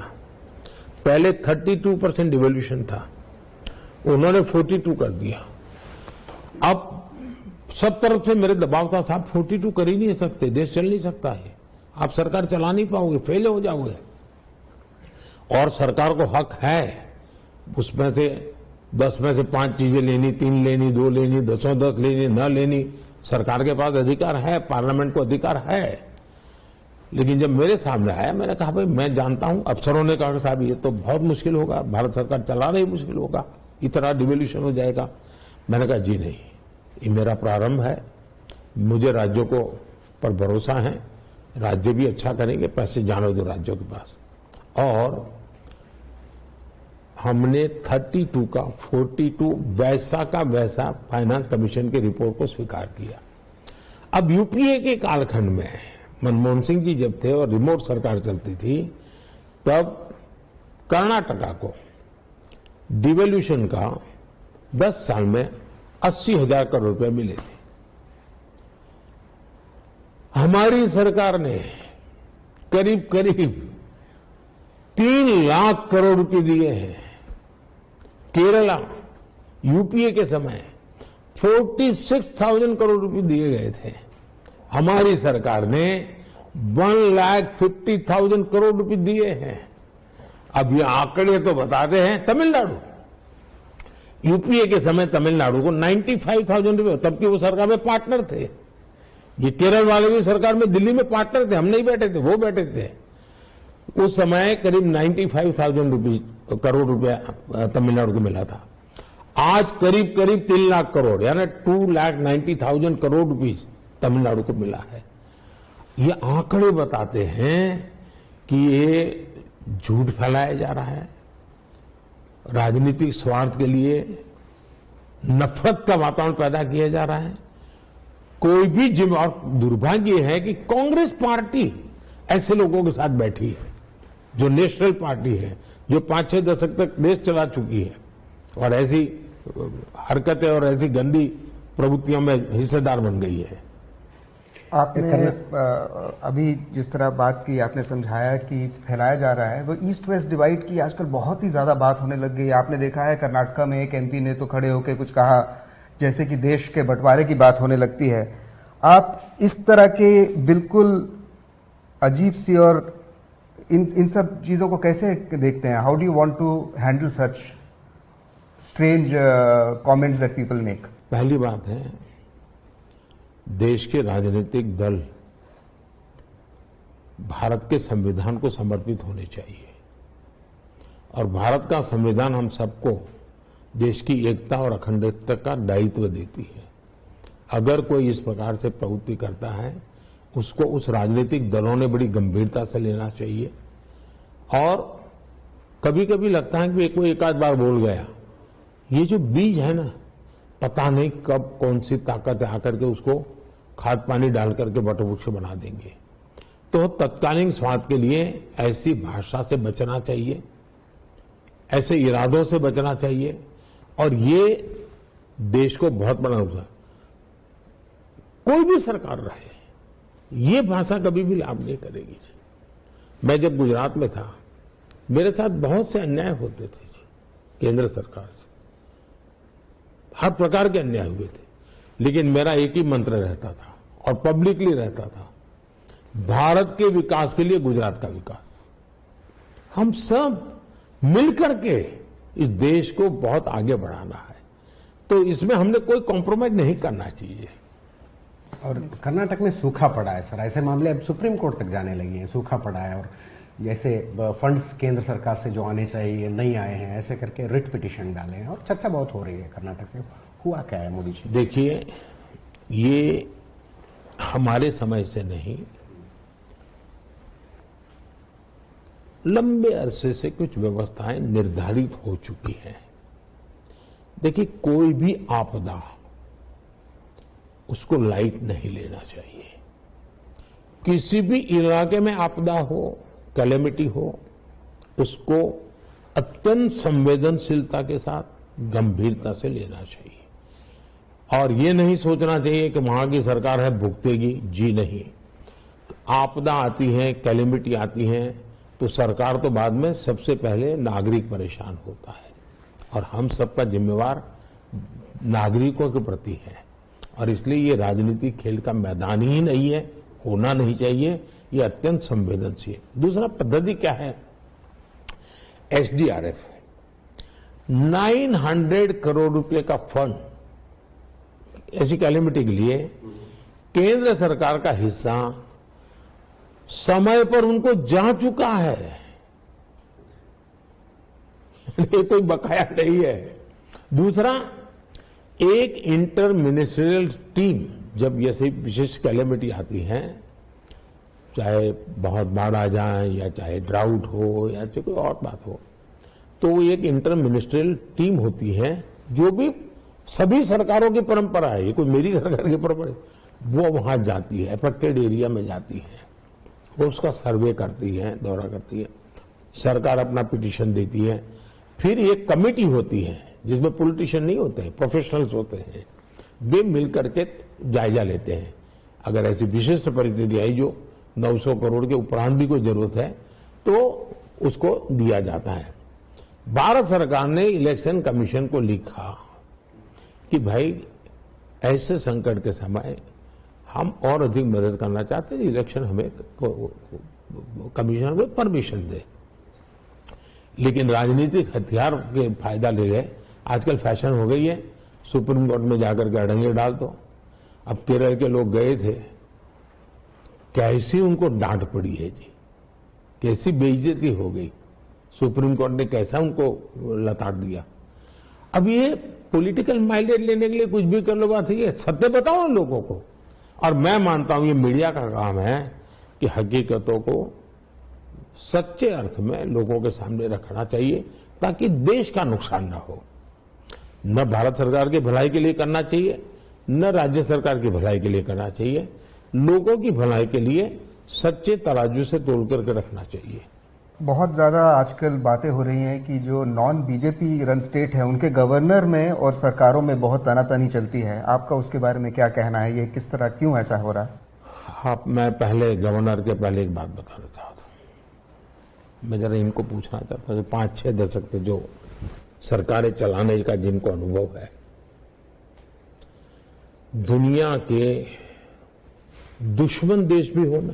पहले 32% डिवैल्यूएशन था, उन्होंने 42 कर दिया। अब सब तरफ से मेरे दबाव था, साहब 42 कर ही नहीं सकते, देश चल नहीं सकता है, आप सरकार चला नहीं पाओगे, फेल हो जाओगे। और सरकार को हक है उसमें से 10 में से 5 चीजें लेनी, 3 लेनी, 2 लेनी, 10 लेनी, न लेनी, सरकार के पास अधिकार है, पार्लियामेंट को अधिकार है। लेकिन जब मेरे सामने आया, मैंने कहा भाई मैं जानता हूं, अफसरों ने कहा साहब ये तो बहुत मुश्किल होगा, भारत सरकार चलाना ही मुश्किल होगा, इतना डिवैल्यूएशन हो जाएगा। मैंने कहा जी नहीं, ये मेरा प्रारंभ है, मुझे राज्यों को पर भरोसा है, राज्य भी अच्छा करेंगे, पैसे जाने दो राज्यों के पास। और हमने 32 का 42 वैसा का वैसा फाइनेंस कमीशन की रिपोर्ट को स्वीकार किया। अब यूपीए के कालखंड में मनमोहन सिंह जी जब थे और रिमोट सरकार चलती थी, तब कर्नाटका को डिवैल्यूएशन का 10 साल में 80,000 करोड़ रुपए मिले थे। हमारी सरकार ने करीब करीब 3 लाख करोड़ रुपए दिए हैं। केरला यूपीए के समय 46,000 करोड़ रुपए दिए गए थे। हमारी सरकार ने 1,50,000 करोड़ रुपए दिए हैं। अब ये आंकड़े तो बताते हैं, तमिलनाडु यूपीए के समय तमिलनाडु को 95,000 रुपए, तब की वो सरकार में पार्टनर थे। ये केरल वाले भी सरकार में दिल्ली में पार्टनर थे, हम नहीं बैठे थे, वो बैठे थे। उस समय करीब 95,000 करोड़ रुपया तमिलनाडु को मिला था। आज करीब करीब 3 लाख करोड़ यानी 2,90,000 करोड़ रुपीस तमिलनाडु को मिला है। ये आंकड़े बताते हैं कि ये झूठ फैलाया जा रहा है, राजनीतिक स्वार्थ के लिए नफरत का वातावरण पैदा किया जा रहा है। कोई भी और दुर्भाग्य है कि कांग्रेस पार्टी ऐसे लोगों के साथ बैठी है, जो नेशनल पार्टी है, जो 5-6 दशक तक देश चला चुकी है और ऐसी हरकतें और ऐसी गंदी प्रवृत्तियों में हिस्सेदार बन गई है। आपने अभी जिस तरह बात की, आपने समझाया कि फैलाया जा रहा है, वो ईस्ट वेस्ट डिवाइड की आजकल बहुत ही ज्यादा बात होने लग गई। आपने देखा है कर्नाटका में एक एमपी ने तो खड़े होकर कुछ कहा जैसे कि देश के बंटवारे की बात होने लगती है। आप इस तरह के बिल्कुल अजीब सी और इन सब चीजों को कैसे देखते हैं? How do you want to handle such strange comments that people make? पहली बात है, देश के राजनीतिक दल भारत के संविधान को समर्पित होने चाहिए और भारत का संविधान हम सबको देश की एकता और अखंडता का दायित्व देती है। अगर कोई इस प्रकार से प्रवृत्ति करता है, उसको उस राजनीतिक दलों ने बड़ी गंभीरता से लेना चाहिए। और कभी कभी लगता है कि कोई एक आध बार बोल गया, ये जो बीज है ना, पता नहीं कब कौन सी ताकत आकर के उसको खाद पानी डाल करके वटवृक्ष बना देंगे। तो तत्कालीन स्वार्थ के लिए ऐसी भाषा से बचना चाहिए, ऐसे इरादों से बचना चाहिए। और ये देश को बहुत बड़ा नुकसान, कोई भी सरकार रहे, ये भाषा कभी भी लाभ नहीं करेगी। मैं जब गुजरात में था, मेरे साथ बहुत से अन्याय होते थे केंद्र सरकार से, हर प्रकार के अन्याय हुए थे, लेकिन मेरा एक ही मंत्र रहता था और पब्लिकली रहता था, भारत के विकास के लिए गुजरात का विकास। हम सब मिलकर के इस देश को बहुत आगे बढ़ाना है, तो इसमें हमने कोई कॉम्प्रोमाइज नहीं करना चाहिए। और कर्नाटक में सूखा पड़ा है सर, ऐसे मामले अब सुप्रीम कोर्ट तक जाने लगे हैं, सूखा पड़ा है। और जैसे फंड्स केंद्र सरकार से जो आने चाहिए नहीं आए हैं, ऐसे करके रिट पिटीशन डाले हैं और चर्चा बहुत हो रही है कर्नाटक से। हुआ क्या है मोदी जी? देखिए, ये हमारे समय से नहीं, लंबे अरसे से कुछ व्यवस्थाएं निर्धारित हो चुकी हैं। देखिए, कोई भी आपदा उसको लाइट नहीं लेना चाहिए। किसी भी इलाके में आपदा हो, कैलेमिटी हो, उसको अत्यंत संवेदनशीलता के साथ गंभीरता से लेना चाहिए। और ये नहीं सोचना चाहिए कि वहां की सरकार है भुगतेगी, जी नहीं। आपदा आती है, कैलेमिटी आती है, तो सरकार तो बाद में, सबसे पहले नागरिक परेशान होता है और हम सबका जिम्मेवार नागरिकों के प्रति है। और इसलिए ये राजनीतिक खेल का मैदान ही नहीं है, होना नहीं चाहिए, ये अत्यंत संवेदनशील। दूसरा पद्धति क्या है? एसडीआरएफ 900 करोड़ रुपए का फंड ऐसी कैलेमिटी के लिए केंद्र सरकार का हिस्सा समय पर उनको जा चुका है, ये कोई बकाया नहीं है। दूसरा, एक इंटर मिनिस्ट्रियल टीम जब ऐसी विशेष कैलेमिटी आती है, चाहे बहुत बाढ़ आ जाए या चाहे ड्राउट हो या चाहे कोई और बात हो, तो एक इंटर मिनिस्ट्रियल टीम होती है, जो भी सभी सरकारों की परंपरा है, ये कोई मेरी सरकार की परंपरा है, वो वहां जाती है, अफेक्टेड एरिया में जाती है, वो उसका सर्वे करती है, दौरा करती है, सरकार अपना पिटीशन देती है। फिर एक कमेटी होती है जिसमें पॉलिटिशियन नहीं होते हैं, प्रोफेशनल्स होते हैं, वे मिलकर के जायजा लेते हैं। अगर ऐसी विशिष्ट परिस्थिति आई जो 900 करोड़ के उपरांत भी कोई जरूरत है, तो उसको दिया जाता है। भारत सरकार ने इलेक्शन कमीशन को लिखा कि भाई ऐसे संकट के समय हम और अधिक मदद करना चाहते हैं, इलेक्शन हमें कमीशन को परमिशन दे। लेकिन राजनीतिक हथियार के फायदा ले गए। आजकल फैशन हो गई है, सुप्रीम कोर्ट में जाकर के अड़ंगे डाल दो। अब केरल के लोग गए थे, कैसी उनको डांट पड़ी है जी, कैसी बेइज्जती हो गई, सुप्रीम कोर्ट ने कैसा उनको लताड़ दिया। अब ये पॉलिटिकल माइलेज लेने के लिए कुछ भी कर लो, बात है सत्य बताओ लोगों को। और मैं मानता हूं ये मीडिया का काम है कि हकीकतों को सच्चे अर्थ में लोगों के सामने रखना चाहिए, ताकि देश का नुकसान न हो। न भारत सरकार की भलाई के लिए करना चाहिए, न राज्य सरकार की भलाई के लिए करना चाहिए, लोगों की भलाई के लिए सच्चे तराजू से तोल करके रखना चाहिए। बहुत ज्यादा आजकल बातें हो रही हैं कि जो नॉन बीजेपी रन स्टेट है, उनके गवर्नर में और सरकारों में बहुत तनातनी चलती है। आपका उसके बारे में क्या कहना है? ये किस तरह, क्यों ऐसा हो रहा है? हाँ, मैं पहले गवर्नर के पहले एक बात बताना चाहता हूँ। मैं जरा इनको पूछना चाहता हूँ, 5-6 दशक से जो सरकारें चलाने का जिनको अनुभव है, दुनिया के दुश्मन देश भी हो ना,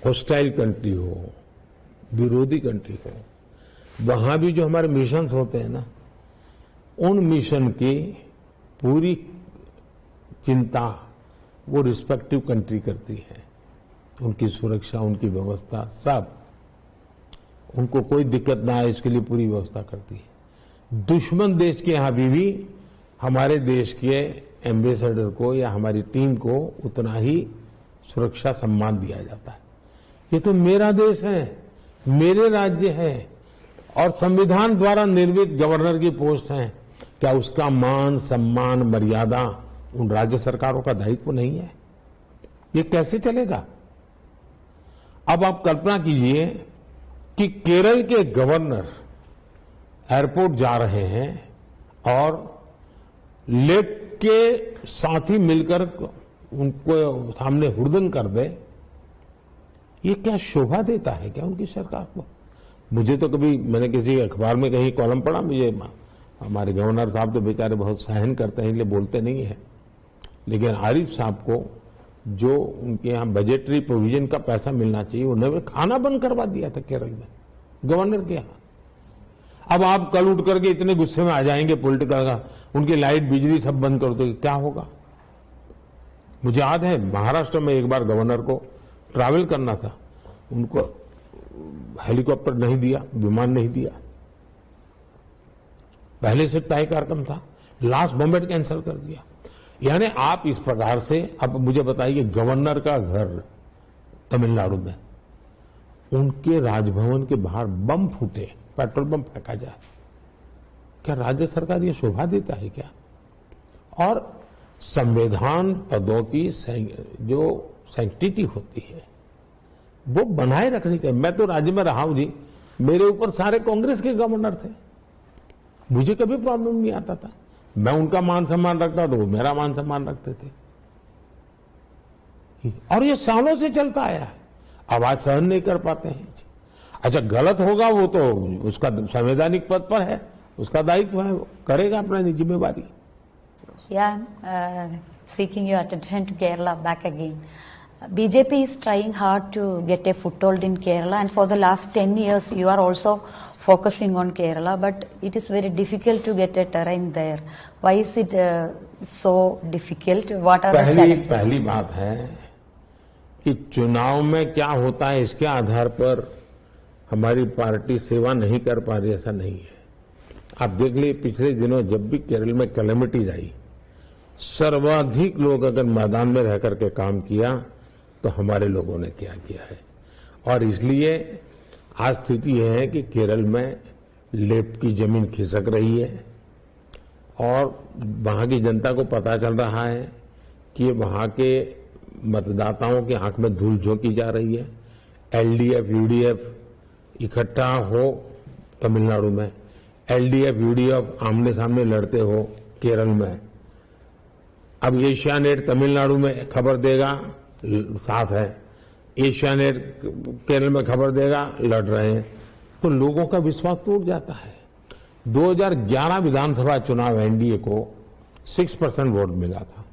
हॉस्टाइल कंट्री हो, विरोधी कंट्री हो, वहां भी जो हमारे मिशंस होते हैं ना, उन मिशन की पूरी चिंता वो रिस्पेक्टिव कंट्री करती है। उनकी सुरक्षा, उनकी व्यवस्था, सब, उनको कोई दिक्कत ना आए इसके लिए पूरी व्यवस्था करती है। दुश्मन देश के यहां भी हमारे देश के एम्बेसडर को या हमारी टीम को उतना ही सुरक्षा सम्मान दिया जाता है। ये तो मेरा देश है, मेरे राज्य है, और संविधान द्वारा निर्मित गवर्नर की पोस्ट है। क्या उसका मान, सम्मान, मर्यादा उन राज्य सरकारों का दायित्व नहीं है? ये कैसे चलेगा? अब आप कल्पना कीजिए कि केरल के गवर्नर एयरपोर्ट जा रहे हैं और लेफ्ट के साथी मिलकर उनको सामने हुड़दंग कर दे। ये क्या शोभा देता है क्या उनकी सरकार को? मुझे तो कभी, मैंने किसी अखबार में कहीं कॉलम पढ़ा, मुझे हमारे गवर्नर साहब तो बेचारे बहुत सहन करते हैं, इसलिए बोलते नहीं है, लेकिन आरिफ साहब को जो उनके यहाँ बजटरी प्रोविजन का पैसा मिलना चाहिए, उन्होंने खाना बंद करवा दिया था केरल में गवर्नर के यहाँ। अब आप कल उठ करके इतने गुस्से में आ जाएंगे पॉलिटिकल का, उनकी लाइट, बिजली सब बंद कर दो, क्या होगा? मुझे याद है महाराष्ट्र में एक बार गवर्नर को ट्रैवल करना था, उनको हेलीकॉप्टर नहीं दिया, विमान नहीं दिया, पहले से तय कार्यक्रम था, लास्ट मोमेंट कैंसिल कर दिया। यानी आप इस प्रकार से, अब मुझे बताइए, गवर्नर का घर तमिलनाडु में, उनके राजभवन के बाहर बम फूटे, पेट्रोल बम फेंका जाए, क्या राज्य सरकार ये शोभा देता है क्या? और संविधान पदों की जो सैंक्टिटी होती है वो बनाए रखनी चाहिए। मैं तो राज्य में रहा हूं जी, मेरे ऊपर सारे कांग्रेस के गवर्नर थे, मुझे कभी प्रॉब्लम नहीं आता था। मैं उनका मान सम्मान रखता था, वो मेरा मान सम्मान रखते थे, और ये सालों से चलता आया है। आवाज सहन नहीं कर पाते हैं। अच्छा, गलत होगा वो तो उसका संवैधानिक पद पर है, उसका दायित्व है, वो करेगा अपनी जिम्मेवारी। Yeah, seeking your attention to Kerala back again. BJP is trying hard to get a foothold in Kerala, and for the last 10 years you are also focusing on Kerala, but it is very difficult to get a terrain there. Why is it so difficult? What are the challenges? पहली बात है कि चुनाव में क्या होता है इसके आधार पर हमारी पार्टी सेवा नहीं कर पा रही, ऐसा नहीं है। आप देख लीजिए, पिछले दिनों जब भी केरल में कैलेमिटीज आई, सर्वाधिक लोग अगर मैदान में रह करके काम किया तो हमारे लोगों ने क्या किया है। और इसलिए आज स्थिति यह है कि केरल में लेफ्ट की जमीन खिसक रही है, और वहां की जनता को पता चल रहा है कि वहां के मतदाताओं की आंख में धूल झोंकी जा रही है। एलडीएफ यूडीएफ इकट्ठा हो तमिलनाडु में, एलडीएफ यूडीएफ आमने सामने लड़ते हो केरल में। अब एशियानेट तमिलनाडु में खबर देगा, साथ है, एशियानेट केरल में खबर देगा, लड़ रहे हैं, तो लोगों का विश्वास टूट जाता है। 2011 विधानसभा चुनाव एनडीए को 6% वोट मिला था।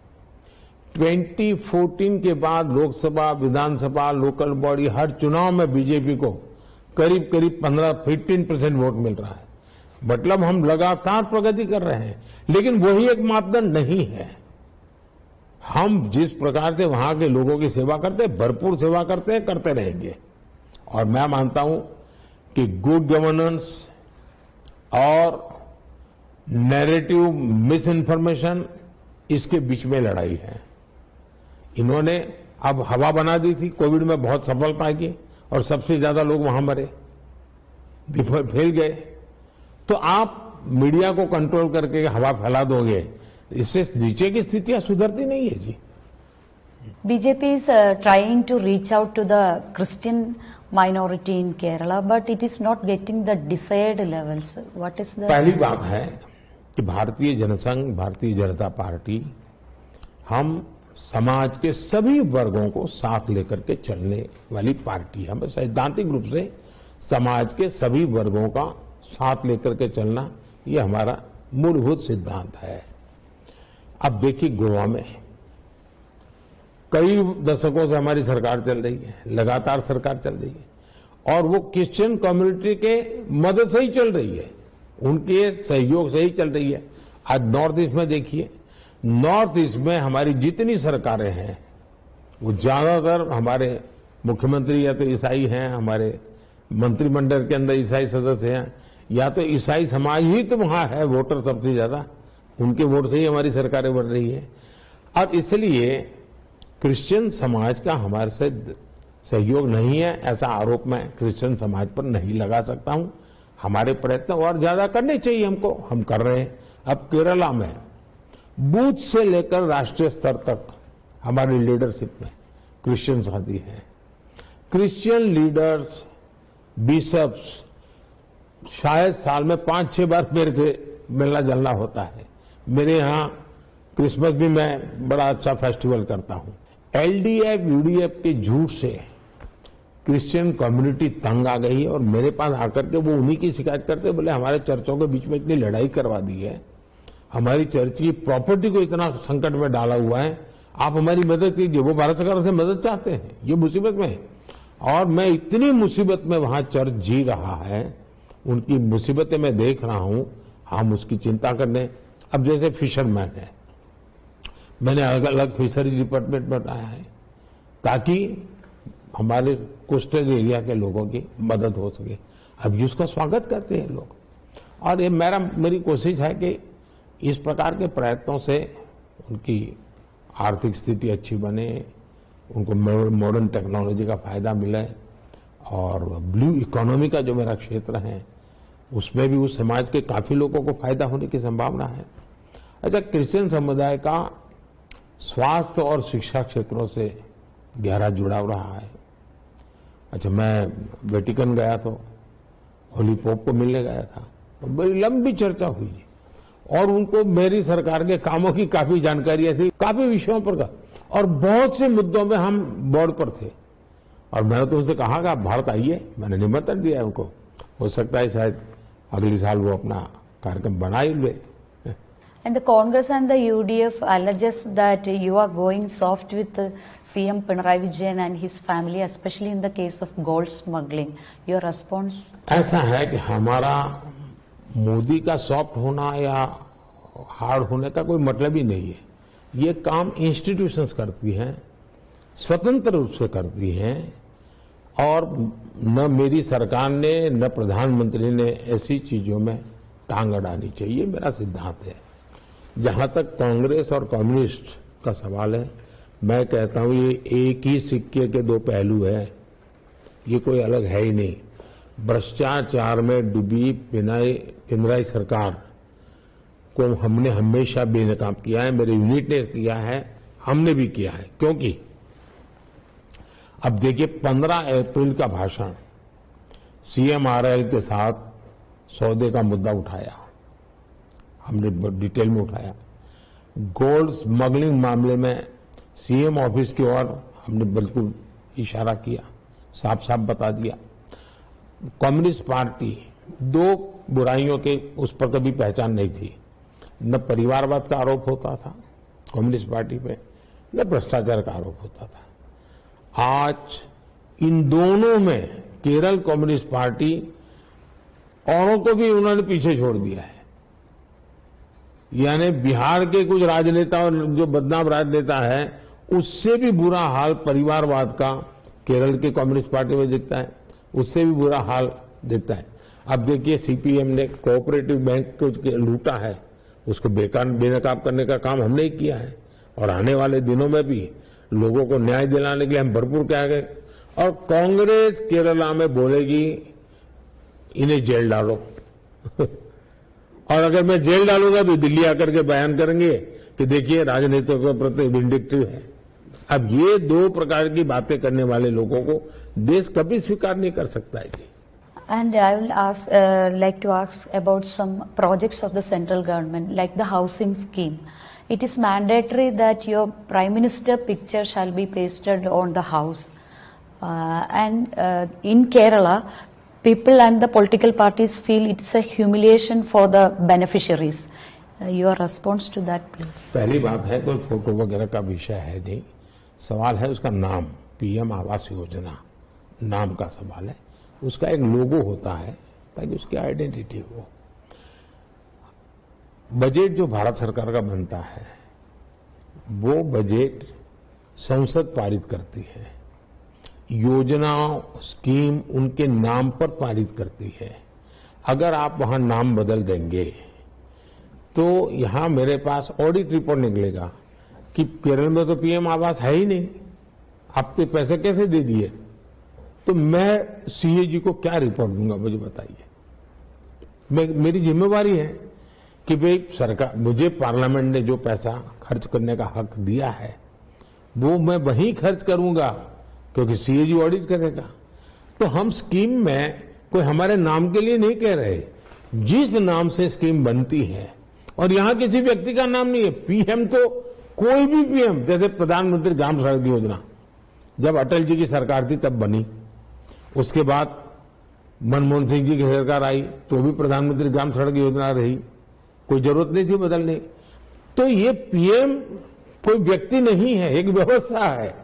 2014 के बाद लोकसभा, विधानसभा, लोकल बॉडी, हर चुनाव में बीजेपी को करीब करीब 15% वोट मिल रहा है। मतलब हम लगातार प्रगति कर रहे हैं, लेकिन वही एक मापदंड नहीं है। हम जिस प्रकार से वहां के लोगों की सेवा करते हैं, भरपूर सेवा करते हैं, करते रहेंगे। और मैं मानता हूं कि गुड गवर्नेंस और नैरेटिव मिस इन्फॉर्मेशन, इसके बीच में लड़ाई है। इन्होंने अब हवा बना दी थी, कोविड में बहुत सफलता की, और सबसे ज्यादा लोग वहां मरे, फैल गए। तो आप मीडिया को कंट्रोल करके हवा फैला दोगे, इससे नीचे की स्थितियां सुधरती नहीं है जी। BJP is trying to reach out to the Christian minority in Kerala, but it is not getting the desired levels. What is the? पहली बात है कि भारतीय जनसंघ, भारतीय जनता पार्टी, हम समाज के सभी वर्गों को साथ लेकर के चलने वाली पार्टी है। हमें सैद्धांतिक रूप से समाज के सभी वर्गों का साथ लेकर के चलना, ये हमारा मूलभूत सिद्धांत है। अब देखिए, गोवा में कई दशकों से हमारी सरकार चल रही है, लगातार सरकार चल रही है, और वो क्रिश्चियन कम्युनिटी के मदद से ही चल रही है, उनके सहयोग से ही चल रही है। आज नॉर्थ ईस्ट में देखिए, नॉर्थ ईस्ट में हमारी जितनी सरकारें हैं वो ज्यादातर हमारे मुख्यमंत्री या तो ईसाई हैं, हमारे मंत्रिमंडल के अंदर ईसाई सदस्य हैं, या तो ईसाई समाज ही तो वहां है वोटर सबसे ज्यादा, उनके वोट से ही हमारी सरकारें बन रही है। और इसलिए क्रिश्चियन समाज का हमारे से सहयोग नहीं है, ऐसा आरोप मैं क्रिश्चियन समाज पर नहीं लगा सकता हूं। हमारे प्रयत्न और ज्यादा करने चाहिए हमको, हम कर रहे हैं। अब केरला में बूथ से लेकर राष्ट्रीय स्तर तक हमारी लीडरशिप में क्रिश्चियन साथी हैं। क्रिश्चियन लीडर्स, बिशप्स, शायद साल में 5-6 बार मेरे से मिलना जुलना होता है। मेरे यहाँ क्रिसमस भी मैं बड़ा अच्छा फेस्टिवल करता हूँ। एलडीएफ यूडीएफ के झूठ से क्रिश्चियन कम्युनिटी तंग आ गई है और मेरे पास आकर के वो उन्हीं की शिकायत करते, बोले हमारे चर्चों के बीच में इतनी लड़ाई करवा दी है, हमारी चर्च की प्रॉपर्टी को इतना संकट में डाला हुआ है, आप हमारी मदद कीजिए। वो भारत सरकार से मदद चाहते हैं, ये मुसीबत में है, और मैं इतनी मुसीबत में वहां चर्च जी रहा है, उनकी मुसीबतें मैं देख रहा हूं, हम उसकी चिंता करने। अब जैसे फिशरमैन है, मैंने अलग अलग फिशरी डिपार्टमेंट बनाया है ताकि हमारे कोस्टल एरिया के लोगों की मदद हो सके। अब उसका स्वागत करते हैं लोग, और ये मेरी कोशिश है कि इस प्रकार के प्रयत्नों से उनकी आर्थिक स्थिति अच्छी बने, उनको मॉडर्न टेक्नोलॉजी का फायदा मिले, और ब्लू इकोनॉमी का जो मेरा क्षेत्र है उसमें भी उस समाज के काफी लोगों को फायदा होने की संभावना है। अच्छा, क्रिश्चियन समुदाय का स्वास्थ्य और शिक्षा क्षेत्रों से गहरा जुड़ाव रहा है। अच्छा, मैं वेटिकन गया तो होली पोप को मिलने गया था, बड़ी लंबी चर्चा हुई और उनको मेरी सरकार के कामों की काफी जानकारियां थी, काफी विषयों पर का, और बहुत से मुद्दों में हम बोर्ड पर थे। और मैंने तो उनसे कहा कि आप भारत आइए, मैंने निमंत्रण दिया है उनको, हो सकता है शायद अगले साल वो अपना कार्यक्रम बना ही ले। And the Congress and the UDF alleges that you are going soft with CM Pinarayi Vijayan and his family, especially in the case of gold smuggling. Your response? ऐसा है कि हमारा मोदी का सॉफ्ट होना या हार्ड होने का कोई मतलब ही नहीं है। ये काम इंस्टीट्यूशंस करती हैं, स्वतंत्र रूप से करती हैं, और न मेरी सरकार ने न प्रधानमंत्री ने ऐसी चीजों में टांग अड़ानी चाहिए, मेरा सिद्धांत है। जहां तक कांग्रेस और कम्युनिस्ट का सवाल है, मैं कहता हूं ये एक ही सिक्के के दो पहलू है, ये कोई अलग है ही नहीं। भ्रष्टाचार में डूबी पिनराई सरकार को हमने हमेशा बेनकाब किया है, मेरे यूनिट ने किया है, हमने भी किया है। क्योंकि अब देखिए 15 अप्रैल का भाषण, CMRL के साथ सौदे का मुद्दा उठाया, हमने डिटेल में उठाया। गोल्ड स्मगलिंग मामले में CM ऑफिस की ओर हमने बिल्कुल इशारा किया, साफ साफ बता दिया। कम्युनिस्ट पार्टी, दो बुराइयों के उस पर कभी पहचान नहीं थी, न परिवारवाद का आरोप होता था कम्युनिस्ट पार्टी पे, न भ्रष्टाचार का आरोप होता था। आज इन दोनों में केरल कम्युनिस्ट पार्टी औरों को भी उन्होंने पीछे छोड़ दिया है। यानी बिहार के कुछ राजनेता और जो बदनाम राजनेता है, उससे भी बुरा हाल परिवारवाद का केरल के कम्युनिस्ट पार्टी में दिखता है, उससे भी बुरा हाल दिखता है। अब देखिए CPM ने कोऑपरेटिव बैंक को लूटा है, उसको बेनकाब करने का काम हमने ही किया है, और आने वाले दिनों में भी लोगों को न्याय दिलाने के लिए हम भरपूर कहेंगे। और कांग्रेस केरला में बोलेगी इन्हें जेल डालो और अगर मैं जेल डालूंगा तो दिल्ली आकर के बयान करेंगे कि देखिए राजनीतियों के प्रति विंडिक्टिव है। अब ये दो प्रकार की बातें करने वाले लोगों को देश कभी स्वीकार नहीं कर सकता है जी। And I will like to ask about some projects of the central government, like the housing scheme. It is mandatory that your Prime Minister picture shall be pasted on the house. In Kerala, people and the political parties feel it's a humiliation for the beneficiaries. Your response to that, please. पहली बात है, कोई photo वगैरह का विषय है नहीं। सवाल है उसका नाम, पीएम आवास योजना नाम का सवाल है। उसका एक लोगो होता है ताकि उसकी आइडेंटिटी हो। बजट जो भारत सरकार का बनता है वो बजट संसद पारित करती है, योजनाओं स्कीम उनके नाम पर पारित करती है। अगर आप वहां नाम बदल देंगे तो यहां मेरे पास ऑडिट रिपोर्ट निकलेगा कि केरल में तो पीएम आवास है ही नहीं, आपके पैसे कैसे दे दिए, तो मैं सीएजी को क्या रिपोर्ट दूंगा, मुझे बताइए। मेरी जिम्मेवारी है कि भाई सरकार, मुझे पार्लियामेंट ने जो पैसा खर्च करने का हक दिया है वो मैं वहीं खर्च करूंगा, क्योंकि सीएजी ऑडिट करेगा। तो हम स्कीम में कोई हमारे नाम के लिए नहीं कह रहे, जिस नाम से स्कीम बनती है, और यहां किसी व्यक्ति का नाम नहीं है। पीएम तो कोई भी पीएम, जैसे प्रधानमंत्री ग्राम सड़क योजना जब अटल जी की सरकार थी तब बनी, उसके बाद मनमोहन सिंह जी की सरकार आई तो भी प्रधानमंत्री ग्राम सड़क योजना रही, कोई जरूरत नहीं थी बदलने। तो ये पीएम कोई व्यक्ति नहीं है, एक व्यवस्था है।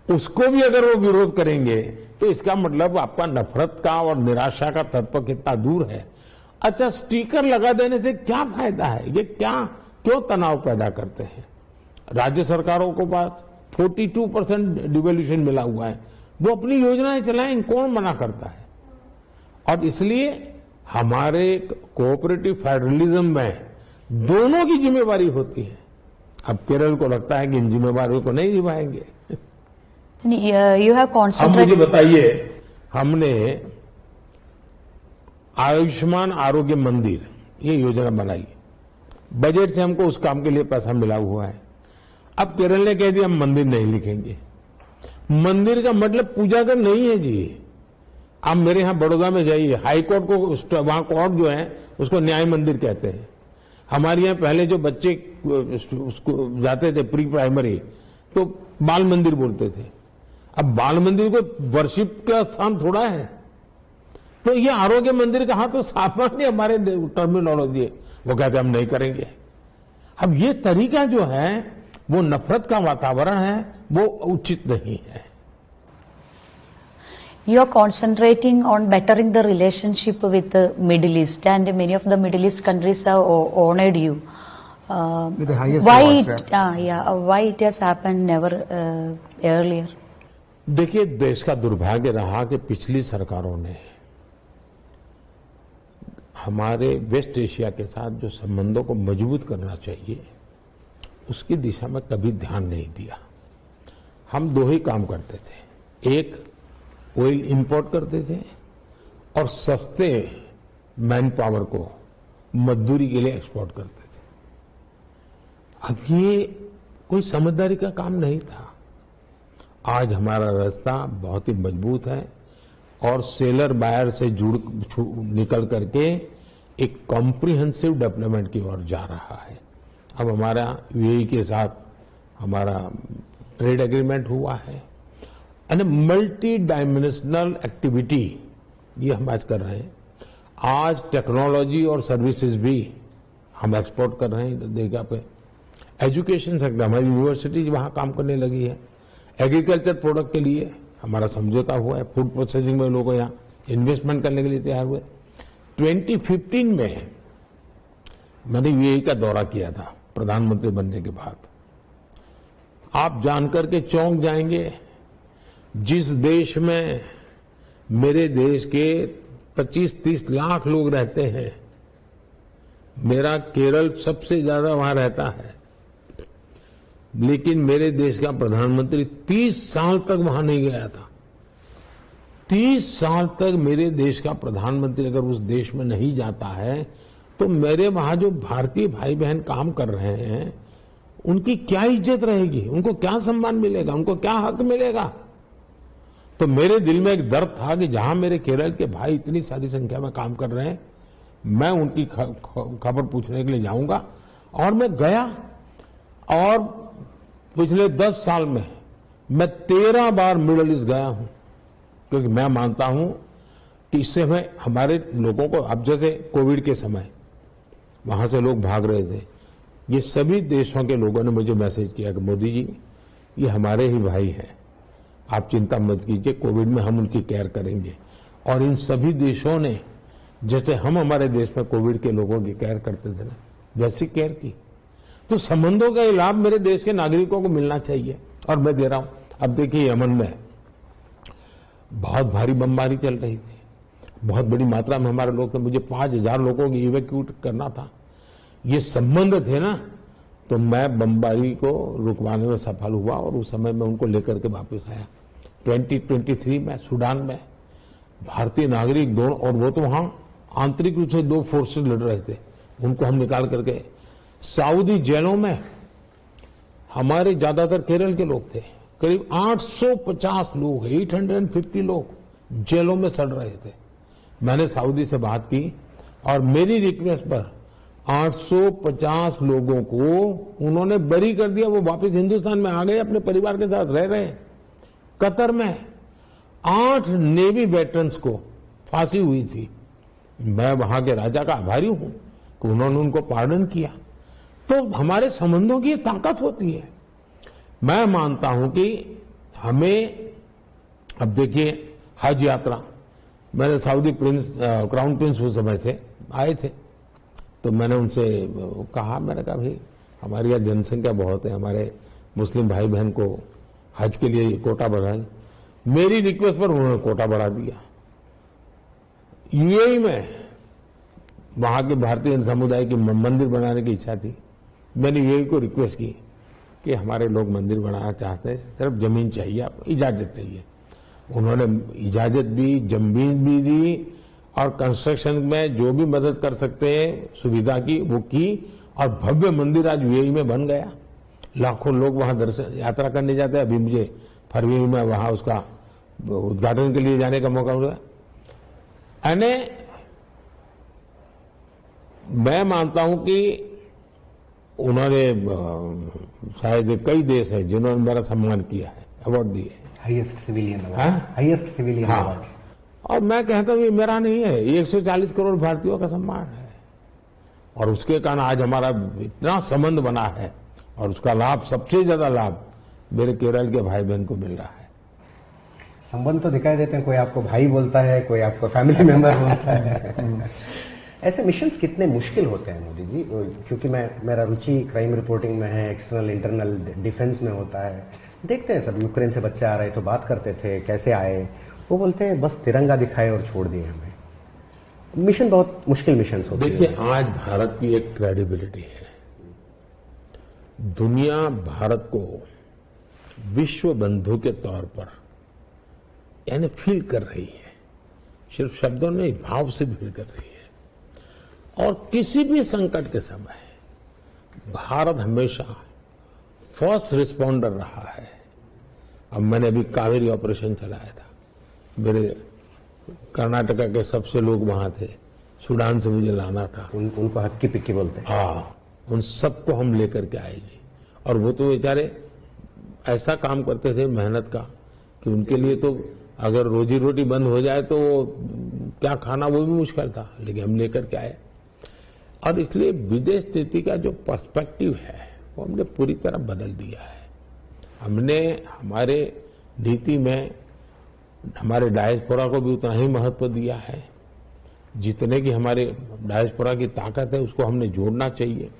उसको भी अगर वो विरोध करेंगे तो इसका मतलब आपका नफरत का और निराशा का तत्व कितना दूर है। अच्छा, स्टिकर लगा देने से क्या फायदा है, ये क्यों तनाव पैदा करते हैं। राज्य सरकारों को पास 42% डिवैल्यूएशन मिला हुआ है, वो अपनी योजनाएं चलाएं, कौन मना करता है। और इसलिए हमारे कोऑपरेटिव फेडरलिज्म में दोनों की जिम्मेवारी होती है। अब केरल को लगता है कि इन जिम्मेवारियों को नहीं निभाएंगे। You have अब concentrated. मुझे बताइए, हमने आयुष्मान आरोग्य मंदिर ये योजना बनाई, बजट से हमको उस काम के लिए पैसा मिला हुआ है। अब केरल ने कह दिया हम मंदिर नहीं लिखेंगे। मंदिर का मतलब पूजा घर नहीं है जी। आप मेरे यहां बड़ौदा में जाइए, हाई कोर्ट को, वहां कोर्ट जो है उसको न्याय मंदिर कहते हैं। हमारे यहाँ पहले जो बच्चे उसको जाते थे प्री प्राइमरी तो बाल मंदिर बोलते थे। अब बाल मंदिर को वर्शिप का स्थान थोड़ा है, तो ये आरोग्य मंदिर कहा तो सामान्य हमारे टर्मिनोलॉजी है, वो कहते हम नहीं करेंगे। अब ये तरीका जो है वो नफरत का वातावरण है, वो उचित नहीं है। You are concentrating on bettering the relationship with the Middle East, and many of the Middle East countries have honored you. With the highest why awards, why it has happened never earlier? देखिए, देश का दुर्भाग्य रहा कि पिछली सरकारों ने हमारे वेस्ट एशिया के साथ जो संबंधों को मजबूत करना चाहिए उसकी दिशा में कभी ध्यान नहीं दिया। हम दो ही काम करते थे, एक ऑयल इंपोर्ट करते थे और सस्ते मैन पावर को मजदूरी के लिए एक्सपोर्ट करते थे। अब ये कोई समझदारी का काम नहीं था। आज हमारा रास्ता बहुत ही मजबूत है और सेलर बायर से निकल करके एक कॉम्प्रिहेंसिव डेवलपमेंट की ओर जा रहा है। अब हमारा यूएई के साथ हमारा ट्रेड एग्रीमेंट हुआ है, यानी मल्टी डायमेंशनल एक्टिविटी ये हम आज कर रहे हैं। आज टेक्नोलॉजी और सर्विसेज भी हम एक्सपोर्ट कर रहे हैं जगह पे। एजुकेशन सेक्टर, हमारी यूनिवर्सिटीज वहां काम करने लगी है। एग्रीकल्चर प्रोडक्ट के लिए हमारा समझौता हुआ है, फूड प्रोसेसिंग में लोग यहाँ इन्वेस्टमेंट करने के लिए तैयार हुए। 2015 में मैंने यूएई का दौरा किया था प्रधानमंत्री बनने के बाद। आप जानकर के चौंक जाएंगे, जिस देश में मेरे देश के 25-30 लाख लोग रहते हैं, मेरा केरल सबसे ज्यादा वहां रहता है, लेकिन मेरे देश का प्रधानमंत्री 30 साल तक वहां नहीं गया था। 30 साल तक मेरे देश का प्रधानमंत्री अगर उस देश में नहीं जाता है तो मेरे वहां जो भारतीय भाई बहन काम कर रहे हैं उनकी क्या इज्जत रहेगी, उनको क्या सम्मान मिलेगा, उनको क्या हक मिलेगा। तो मेरे दिल में एक दर्द था कि जहां मेरे केरल के भाई इतनी सारी संख्या में काम कर रहे हैं, मैं उनकी खबर पूछने के लिए जाऊंगा। और मैं गया और पिछले 10 साल में मैं 13 बार मिडल ईस्ट गया हूं, क्योंकि मैं मानता हूं कि इससे हमें हमारे लोगों को, अब जैसे कोविड के समय वहां से लोग भाग रहे थे, ये सभी देशों के लोगों ने मुझे मैसेज किया कि मोदी जी ये हमारे ही भाई हैं, आप चिंता मत कीजिए, कोविड में हम उनकी केयर करेंगे। और इन सभी देशों ने जैसे हम हमारे देश में कोविड के लोगों की केयर करते थे ना, वैसी केयर की। तो संबंधों का लाभ मेरे देश के नागरिकों को मिलना चाहिए और मैं दे रहा हूं। अब देखिए यमन में बहुत भारी बमबारी चल रही थी, बहुत बड़ी मात्रा में हमारे लोग थे, मुझे 5,000 लोगों को इवैक्यूएट करना था। ये संबंध थे ना, तो मैं बमबारी को रुकवाने में सफल हुआ और उस समय मैं उनको लेकर के वापस आया। 2023 में सूडान में भारतीय नागरिक दोनों, और वो तो वहां आंतरिक रूप से 2 फोर्सेस लड़ रहे थे, उनको हम निकाल करके सऊदी जेलों में हमारे ज्यादातर केरल के लोग थे, करीब 850 लोग, 850 लोग जेलों में सड़ रहे थे। मैंने सऊदी से बात की और मेरी रिक्वेस्ट पर 850 लोगों को उन्होंने बरी कर दिया, वो वापस हिंदुस्तान में आ गए, अपने परिवार के साथ रह रहे। कतर में 8 नेवी वेटरन्स को फांसी हुई थी। मैं वहां के राजा का आभारी हूं कि उन्होंने उनको पार्डन किया। तो हमारे संबंधों की ताकत होती है। मैं मानता हूं कि हमें, अब देखिए हज यात्रा, मैंने सऊदी क्राउन प्रिंस उस समय थे, आए थे, तो मैंने उनसे कहा, मैंने कहा भाई हमारी यहाँ जनसंख्या बहुत है, हमारे मुस्लिम भाई बहन को हज के लिए कोटा बढ़ाएं। मेरी रिक्वेस्ट पर उन्होंने कोटा बढ़ा दिया। यूएई में वहां के भारतीय समुदाय की मंदिर बनाने की इच्छा थी। मैंने यूएई को रिक्वेस्ट की कि हमारे लोग मंदिर बनाना चाहते हैं, सिर्फ जमीन चाहिए, आपको इजाजत चाहिए। उन्होंने इजाजत भी, जमीन भी दी और कंस्ट्रक्शन में जो भी मदद कर सकते हैं सुविधा की वो की, और भव्य मंदिर आज यूएई में बन गया। लाखों लोग वहां दर्शन यात्रा करने जाते हैं। अभी मुझे फरवरी में वहां उसका उद्घाटन के लिए जाने का मौका मिला। यानी मैं मानता हूं कि उन्होंने शायद कई देश हैं जिन्होंने मेरा सम्मान किया है, अवार्ड दिए। Highest civilian award, highest civilian award. और मैं कहता हूं ये मेरा नहीं है, 140 करोड़ भारतीयों का सम्मान है, और उसके कारण आज हमारा इतना संबंध बना है, और उसका लाभ, सबसे ज्यादा लाभ मेरे केरल के भाई बहन को मिल रहा है। संबंध तो दिखाई देते हैं, कोई आपको भाई बोलता है, कोई आपको फैमिली मेंबर बोलता है। ऐसे मिशंस कितने मुश्किल होते हैं मोदी जी? क्योंकि मेरा रुचि क्राइम रिपोर्टिंग में है, एक्सटर्नल इंटरनल डिफेंस में होता है। देखते हैं सब, यूक्रेन से बच्चे आ रहे तो बात करते थे कैसे आए, वो बोलते हैं बस तिरंगा दिखाए और छोड़ दिए हमें। मिशन बहुत मुश्किल मिशन होते हैं। देखिए आज भारत की एक क्रेडिबिलिटी है, दुनिया भारत को विश्व बंधु के तौर पर यानी फील कर रही है, सिर्फ शब्दों नहीं भाव से फील कर रही है। और किसी भी संकट के समय भारत हमेशा फर्स्ट रिस्पॉन्डर रहा है। अब मैंने अभी कावेरी ऑपरेशन चलाया था, मेरे कर्नाटका के सबसे लोग वहां थे, सूडान से मुझे लाना था। उनको हक्की पिक्की बोलते हैं। हाँ, उन सबको हम लेकर के आए जी। और वो तो बेचारे ऐसा काम करते थे मेहनत का कि उनके लिए तो अगर रोजी रोटी बंद हो जाए तो क्या खाना वो भी मुश्किल था, लेकिन हम लेकर के आए। और इसलिए विदेश नीति का जो पर्सपेक्टिव है वो हमने पूरी तरह बदल दिया है। हमने हमारे नीति में हमारे डायस्पोरा को भी उतना ही महत्व दिया है जितने की हमारे डायस्पोरा की ताकत है, उसको हमने जोड़ना चाहिए।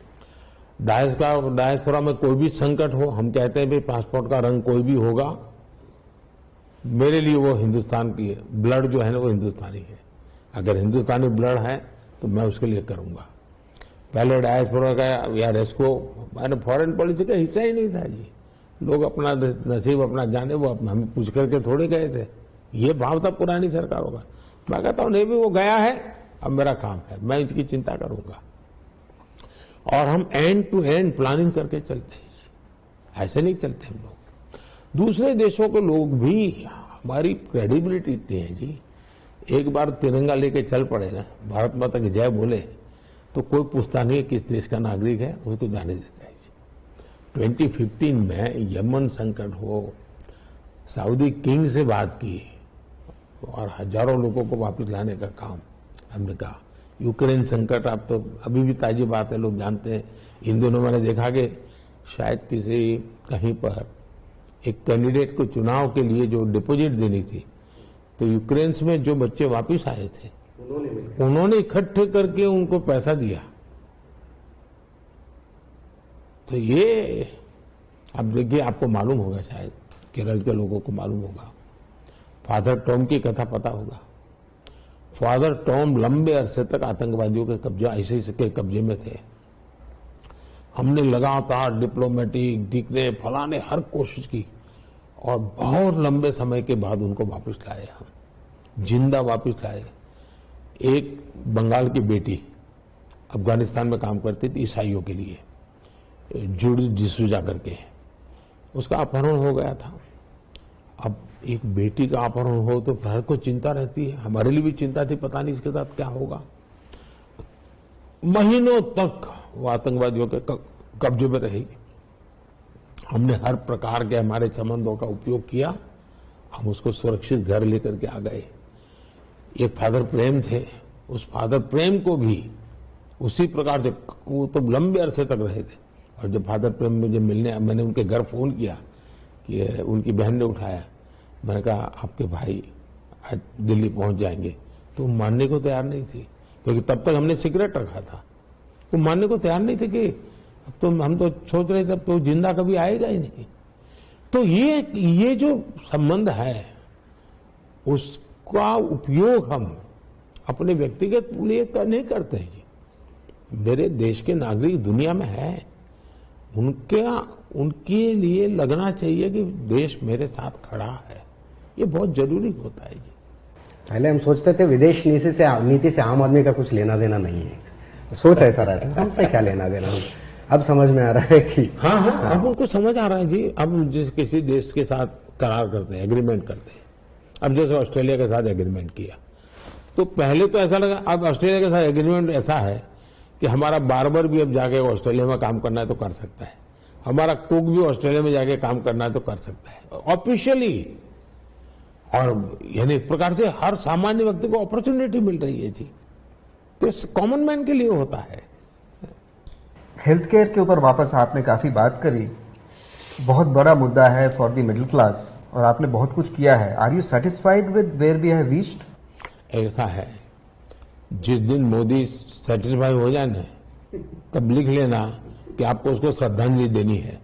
डायस्पोरा में कोई भी संकट हो, हम कहते हैं भाई पासपोर्ट का रंग कोई भी होगा, मेरे लिए वो हिंदुस्तान की है, ब्लड जो है ना वो हिंदुस्तानी है। अगर हिंदुस्तानी ब्लड है तो मैं उसके लिए करूंगा। पहले डायस्पोरा का या रेस्को मैंने फॉरेन पॉलिसी का हिस्सा ही नहीं था जी। लोग अपना नसीब अपना जाने, वो हमें पूछ करके थोड़े गए थे। ये भाव था पुरानी सरकारों का। मैं कहता हूं नहीं भी वो गया है, अब मेरा काम है, मैं इसकी चिंता करूंगा। और हम एंड टू एंड प्लानिंग करके चलते हैं, ऐसे नहीं चलते हम लोग। दूसरे देशों के लोग भी, हमारी क्रेडिबिलिटी इतनी है जी, एक बार तिरंगा लेके चल पड़े ना, भारत माता की जय बोले, तो कोई पूछता नहीं है किस देश का नागरिक है, उसको जाने देता है जी। 2015 में यमन संकट हो, सऊदी किंग से बात की और हजारों लोगों को वापस लाने का काम हमने कहा। यूक्रेन संकट आप तो अभी भी ताजी बात है, लोग जानते हैं। इन दिनों मैंने देखा कि शायद किसी कहीं पर एक कैंडिडेट को चुनाव के लिए जो डिपॉजिट देनी थी, तो यूक्रेन में जो बच्चे वापस आए थे उन्होंने इकट्ठे करके उनको पैसा दिया। तो ये अब देखिए, आपको मालूम होगा, शायद केरल के लोगों को मालूम होगा, फादर टॉम की कथा पता होगा। फादर टॉम लंबे अरसे तक आतंकवादियों के कब्जा, आईसिस के कब्जे में थे। हमने लगातार डिप्लोमेटिक दिखने फलाने हर कोशिश की और बहुत लंबे समय के बाद उनको वापस लाए, हम जिंदा वापस लाए। एक बंगाल की बेटी अफगानिस्तान में काम करती थी ईसाइयों के लिए, जूडी डिसूजा करके, उसका अपहरण हो गया था। अब एक बेटी का अपहरण हो तो हर को चिंता रहती है, हमारे लिए भी चिंता थी, पता नहीं इसके साथ क्या होगा। महीनों तक वो आतंकवादियों के कब्जे में रहेगी। हमने हर प्रकार के हमारे संबंधों का उपयोग किया, हम उसको सुरक्षित घर लेकर के आ गए। एक फादर प्रेम थे, उस फादर प्रेम को भी उसी प्रकार से, वो तो लंबे अरसे तक रहे थे। और जब फादर प्रेम मुझे मिलने, मैंने उनके घर फोन किया कि उनकी बहन ने उठाया, मैंने कहा आपके भाई आज दिल्ली पहुंच जाएंगे, तो वो मानने को तैयार नहीं थी, क्योंकि तब तक हमने सिगरेट रखा था। वो मानने को तैयार नहीं थे कि अब तो हम तो सोच रहे थे अब तो जिंदा कभी आएगा ही नहीं। तो ये जो संबंध है उसका उपयोग हम अपने व्यक्तिगत लिए नहीं करते हैं जी। मेरे देश के नागरिक दुनिया में है, उनके लिए लगना चाहिए कि देश मेरे साथ खड़ा है, ये बहुत जरूरी होता है जी। पहले हम सोचते थे विदेश नीति से आम आदमी का कुछ लेना देना नहीं है, सोच ऐसा रहता है, हमसे क्या लेना देना। अब समझ में आ रहा है कि हाँ, अब उनको समझ आ रहा है जी। अब जिस किसी देश के साथ करार करते हैं, एग्रीमेंट करते हैं, अब जैसे ऑस्ट्रेलिया के साथ एग्रीमेंट किया, तो पहले तो ऐसा लगा, अब ऑस्ट्रेलिया के साथ एग्रीमेंट ऐसा है कि हमारा बार्बर भी अब जाके ऑस्ट्रेलिया में काम करना है तो कर सकता है, हमारा कुक भी ऑस्ट्रेलिया में जाके काम करना है तो कर सकता है ऑफिशियली। और यानी एक प्रकार से हर सामान्य व्यक्ति को अपॉर्चुनिटी मिल रही है जी, तो कॉमन मैन के लिए होता है। हेल्थ केयर के ऊपर वापस आपने काफी बात करी, बहुत बड़ा मुद्दा है फॉर द मिडिल क्लास, और आपने बहुत कुछ किया है। Are you satisfied with where we have reached? ऐसा है, जिस दिन मोदी सेटिस्फाई हो जाए ना, तब लिख लेना कि आपको उसको श्रद्धांजलि देनी है,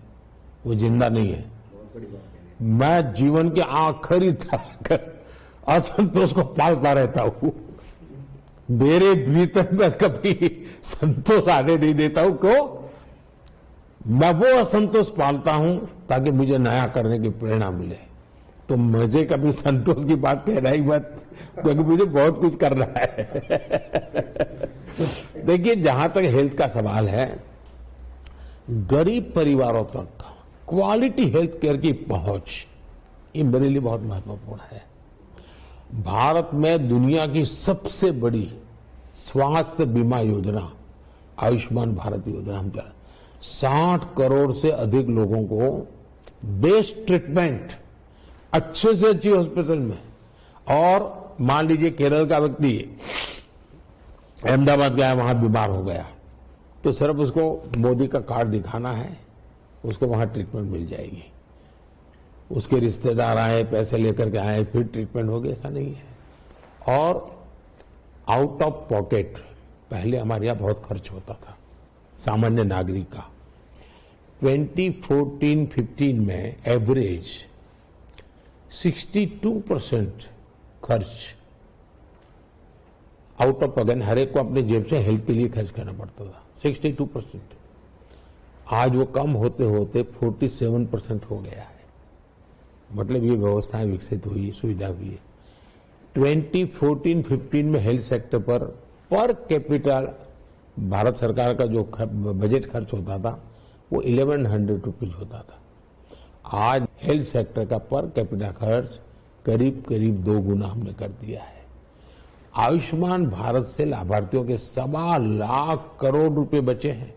वो जिंदा नहीं है। मैं जीवन के आखिरी तक असंतोष को पालता रहता हूं, मेरे भीतर में कभी संतोष आने नहीं देता हूं। क्यों? मैं वो असंतोष पालता हूं ताकि मुझे नया करने की प्रेरणा मिले। तो मुझे कभी संतोष की बात कहना ही मत, क्योंकि मुझे बहुत कुछ करना है। देखिए, जहां तक हेल्थ का सवाल है, गरीब परिवारों तक क्वालिटी हेल्थ केयर की पहुंच, ये मेरे लिए बहुत महत्वपूर्ण है। भारत में दुनिया की सबसे बड़ी स्वास्थ्य बीमा योजना आयुष्मान भारत योजना हम चला, 60 करोड़ से अधिक लोगों को बेस्ट ट्रीटमेंट अच्छे से अच्छी हॉस्पिटल में। और मान लीजिए केरल का व्यक्ति अहमदाबाद गया, वहां बीमार हो गया, तो सिर्फ उसको मोदी का कार्ड दिखाना है, उसको वहां ट्रीटमेंट मिल जाएगी। उसके रिश्तेदार आए, पैसे लेकर के आए, फिर ट्रीटमेंट होगी, ऐसा नहीं है। और आउट ऑफ पॉकेट पहले हमारे यहां बहुत खर्च होता था सामान्य नागरिक का। 2014-15 में एवरेज 62% खर्च आउट ऑफ पॉकेट, हर एक को अपने जेब से हेल्थ के लिए खर्च करना पड़ता था, 62%। आज वो कम होते होते 47% हो गया है। मतलब ये व्यवस्थाएं विकसित हुई, सुविधा हुई है। 2014-15 में हेल्थ सेक्टर पर कैपिटल भारत सरकार का जो बजट खर्च होता था वो 1100 रुपीज होता था। आज हेल्थ सेक्टर का पर कैपिटल खर्च करीब करीब 2 गुना हमने कर दिया है। आयुष्मान भारत से लाभार्थियों के 1.25 लाख करोड़ रुपए बचे हैं